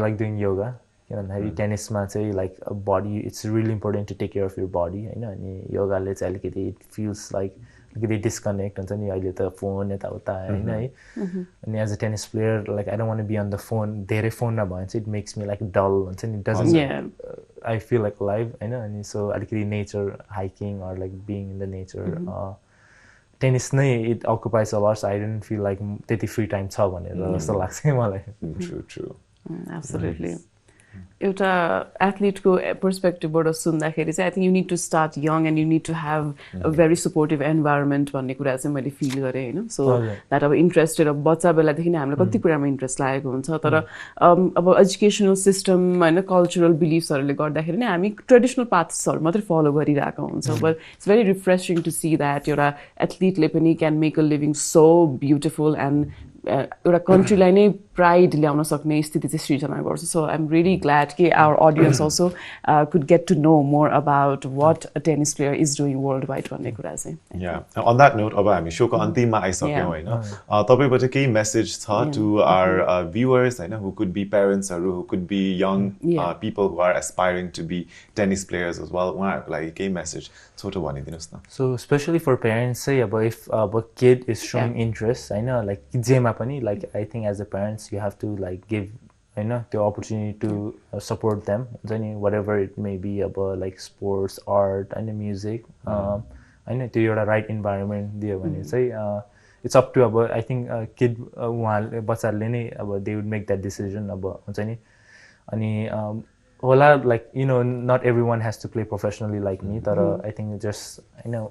like doing yoga किनभने टेनिसमा चाहिँ like a body it's really important to take care of your body होइन अनि योगाले चाहिँ अलिकति it feels like अलिकति डिस्कनेक्ट हुन्छ नि अहिले त फोन यताउता होइन है अनि as a tennis player like I don't want to be on the phone धेरै फोनमा भयो भने चाहिँ it makes me like dull हुन्छ नि doesn't I feel like live होइन अनि सो अलिकति nature hiking or like being in the nature tennis नै it occupies a lot I don't feel like त्यति फ्री टाइम छ भनेर जस्तो लाग्छ मलाई एब्सोल्युटली एउटा एथलिटको पर्सपेक्टिभबाट सुन्दाखेरि चाहिँ I think you need to start young and you need to have a very supportive environment भन्ने कुरा चाहिँ मैले फिल गरेँ होइन सो द्याट अब इन्ट्रेस्टेड अब बच्चा बेलादेखि नै हामीलाई कति कुरामा इन्ट्रेस्ट लागेको हुन्छ तर अब एजुकेसनल सिस्टम होइन कल्चरल बिलिफ्सहरूले गर्दाखेरि नै हामी ट्रेडिसनल पाथ्सहरू मात्रै फलो गरिरहेको हुन्छ but it's very refreshing to see that एउटा एथलिटले पनि can make a living so beautiful and एउटा कन्ट्रीलाई नै प्राइड ल्याउन सक्ने स्थिति चाहिँ सृजना गर्छ so I am really glad कि our audience also could get to know more about what a tennis player is doing worldwide भन्ने कुरा चाहिँ अन द्याट नोट अब हामी सोको अन्तिममा आइसक्यौँ होइन तपाईँबाट केही मेसेज छ टु आवर भ्युवर्स होइन हु कुड बी पेरेन्ट्सहरू who could be young people who are aspiring to be tennis players as well उहाँहरूको लागि केही मेसेज छोटो भनिदिनुहोस् न सो स्पेसली फर पेरेन्ट्स चाहिँ अब इफ अब किड इज सोइङ इन्ट्रेस्ट होइन लाइक जेमा पनि like I think as a parents you have to like give होइन त्यो अपर्च्युनिटी टु सपोर्ट देम हुन्छ नि whatever it may be अब लाइक स्पोर्ट्स आर्ट होइन म्युजिक होइन त्यो एउटा राइट इन्भाइरोमेन्ट दियो भने चाहिँ इट्स अप टु अब आई थिङ्क किड उहाँहरूले बच्चाहरूले नै अब they would make that decision अब हुन्छ नि अनि होला like you know not every one has to play professionally like me तर आई थिङ्क जस्ट होइन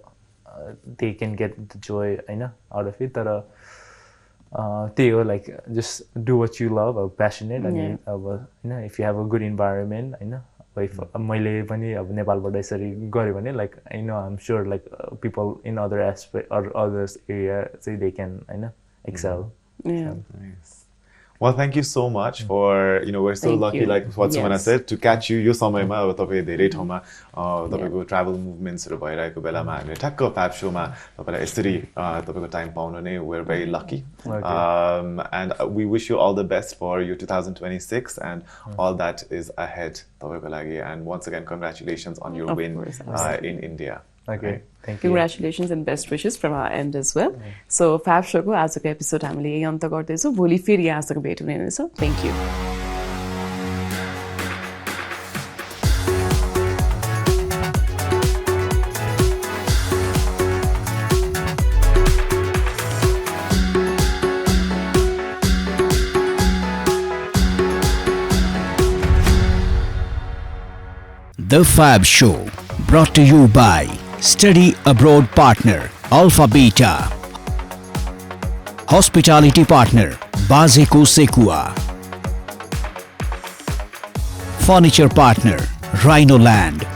they can get the joy होइन आउट अफ इट तर त्यही हो like just do what you love अब प्यासनेट अनि अब होइन if you have a good environment होइन इफ मैले पनि अब नेपालबाट यसरी गऱ्यो भने like I know I am sure like people in other aspect or others area चाहिँ दे क्यान होइन Excel Well, thank you so much for, we're so lucky, like what Sumana said, to catch you. यो समयमा अब तपाईँ धेरै ठाउँमा तपाईँको travel मुभमेन्ट्सहरू भइरहेको बेलामा हामीले ठ्याक्क फ्याब शोमा तपाईँलाई यसरी तपाईँको टाइम पाउनु नै we're very lucky. And we wish you all the best for your 2026 and all that is ahead तपाईँको लागि. And once again, congratulations on your win in India. Okay. Thank you. Congratulations and best wishes from our end as well. So FAB Show को आजको episode हामीले यही अन्त गर्दैछौँ भोलि फेरि यहाँसँग भेट हुने हुनेछ thank you The FAB Show, brought to you by Study Abroad Partner, Alpha Beta. Hospitality Partner, Bazeko Sekua. Furniture Partner, Rhino Land.